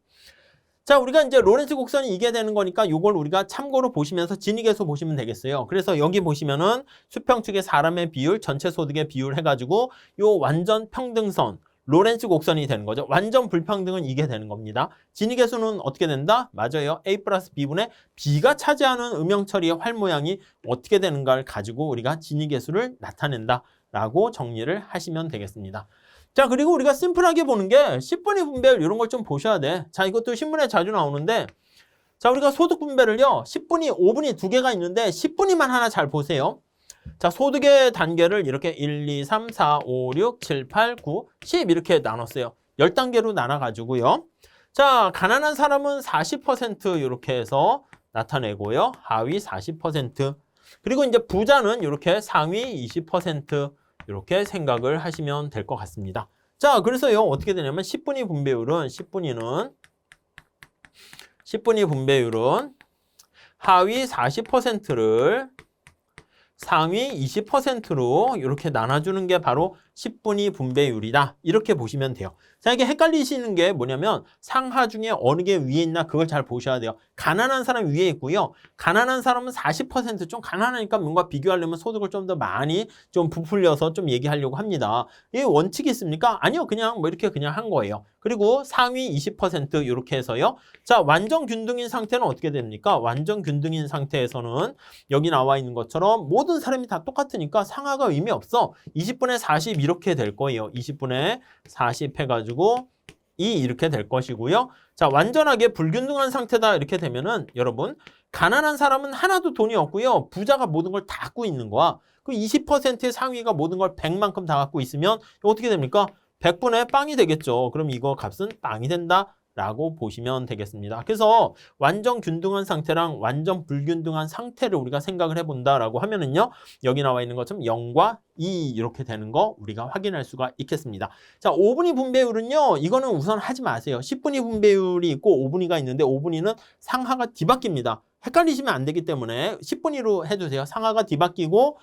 자, 우리가 이제 로렌츠 곡선이 이게 되는 거니까 이걸 우리가 참고로 보시면서 진위계수 보시면 되겠어요. 그래서 여기 보시면은 수평축의 사람의 비율, 전체 소득의 비율 해가지고 요 완전 평등선 로렌츠 곡선이 되는 거죠. 완전 불평등은 이게 되는 겁니다. 진위계수는 어떻게 된다? 맞아요. A 플러스 B분의 B가 차지하는 음영처리의 활 모양이 어떻게 되는가를 가지고 우리가 진위계수를 나타낸다라고 정리를 하시면 되겠습니다. 자, 그리고 우리가 심플하게 보는 게 10분위 분배율 이런 걸 좀 보셔야 돼. 자, 이것도 신문에 자주 나오는데 자, 우리가 소득 분배를요. 10분위, 5분위 두 개가 있는데 10분위만 하나 잘 보세요. 자, 소득의 단계를 이렇게 1, 2, 3, 4, 5, 6, 7, 8, 9, 10 이렇게 나눴어요. 10단계로 나눠가지고요. 자, 가난한 사람은 40% 이렇게 해서 나타내고요. 하위 40%. 그리고 이제 부자는 이렇게 상위 20% 이렇게 생각을 하시면 될 것 같습니다. 자, 그래서요. 어떻게 되냐면 10분위 분배율은 하위 40%를 상위 20%로 이렇게 나눠주는 게 바로 10분위 분배율이다. 이렇게 보시면 돼요. 자, 이게 헷갈리시는 게 뭐냐면 상하 중에 어느 게 위에 있나 그걸 잘 보셔야 돼요. 가난한 사람 위에 있고요. 가난한 사람은 40% 좀 가난하니까 뭔가 비교하려면 소득을 좀 더 많이 좀 부풀려서 좀 얘기하려고 합니다. 이게 원칙이 있습니까? 아니요. 그냥 뭐 이렇게 그냥 한 거예요. 그리고 상위 20% 이렇게 해서요. 자, 완전 균등인 상태는 어떻게 됩니까? 완전 균등인 상태에서는 여기 나와 있는 것처럼 모든 사람이 다 똑같으니까 상하가 의미 없어. 20분의 40 이렇게 될 거예요. 20분의 40 해가지고 2 이렇게 될 것이고요. 자, 완전하게 불균등한 상태다 이렇게 되면은 여러분 가난한 사람은 하나도 돈이 없고요. 부자가 모든 걸 다 갖고 있는 거야. 그 20%의 상위가 모든 걸 100만큼 다 갖고 있으면 어떻게 됩니까? 100분의 빵이 되겠죠. 그럼 이거 값은 빵이 된다라고 보시면 되겠습니다. 그래서 완전 균등한 상태랑 완전 불균등한 상태를 우리가 생각을 해본다라고 하면은요. 여기 나와 있는 것처럼 0과 2 이렇게 되는 거 우리가 확인할 수가 있겠습니다. 자, 5분위 분배율은요. 이거는 우선 하지 마세요. 10분위 분배율이 있고 5분위가 있는데 5분위는 상하가 뒤바뀝니다. 헷갈리시면 안 되기 때문에 10분위로 해주세요. 상하가 뒤바뀌고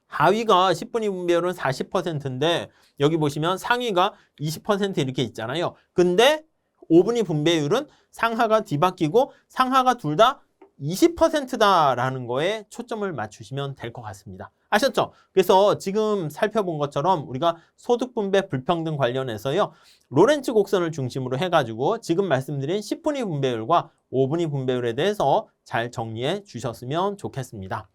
하위가 10분위 분배율은 40%인데 여기 보시면 상위가 20% 이렇게 있잖아요. 근데 5분위 분배율은 상하가 뒤바뀌고 상하가 둘 다 20%다라는 거에 초점을 맞추시면 될 것 같습니다. 아셨죠? 그래서 지금 살펴본 것처럼 우리가 소득 분배 불평등 관련해서요. 로렌츠 곡선을 중심으로 해가지고 지금 말씀드린 10분위 분배율과 5분위 분배율에 대해서 잘 정리해 주셨으면 좋겠습니다.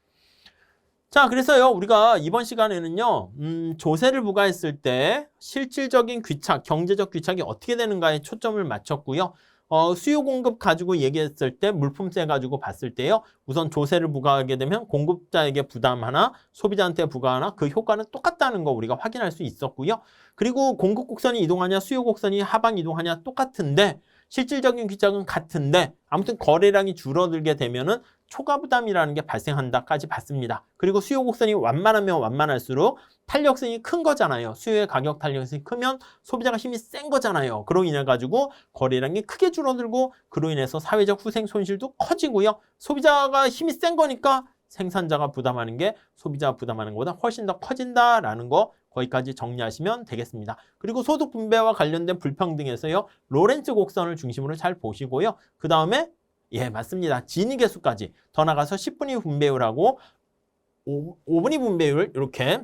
자, 그래서요, 우리가 이번 시간에는요, 조세를 부과했을 때 실질적인 귀착, 경제적 귀착이 어떻게 되는가에 초점을 맞췄고요. 수요 공급 가지고 얘기했을 때 물품세 가지고 봤을 때요. 우선 조세를 부과하게 되면 공급자에게 부담 하나, 소비자한테 부과 하나 그 효과는 똑같다는 거 우리가 확인할 수 있었고요. 그리고 공급 곡선이 이동하냐 수요 곡선이 하방 이동하냐 똑같은데 실질적인 귀착은 같은데 아무튼 거래량이 줄어들게 되면은 초과 부담이라는 게 발생한다까지 봤습니다. 그리고 수요 곡선이 완만하면 완만할수록 탄력성이 큰 거잖아요. 수요의 가격 탄력성이 크면 소비자가 힘이 센 거잖아요. 그로 인해 가지고 거래량이 크게 줄어들고 그로 인해서 사회적 후생 손실도 커지고요. 소비자가 힘이 센 거니까 생산자가 부담하는 게 소비자가 부담하는 것보다 훨씬 더 커진다라는 거 거기까지 정리하시면 되겠습니다. 그리고 소득 분배와 관련된 불평등에서요. 로렌츠 곡선을 중심으로 잘 보시고요. 그 다음에 예, 맞습니다. 진위 계수까지 더 나가서 10분위 분배율하고 5분위 분배율 이렇게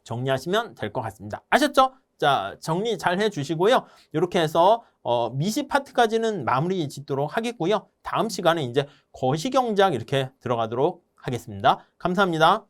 정리하시면 될 것 같습니다. 아셨죠? 자, 정리 잘 해주시고요. 이렇게 해서 미시 파트까지는 마무리 짓도록 하겠고요. 다음 시간에 이제 거시경제학 이렇게 들어가도록 하겠습니다. 감사합니다.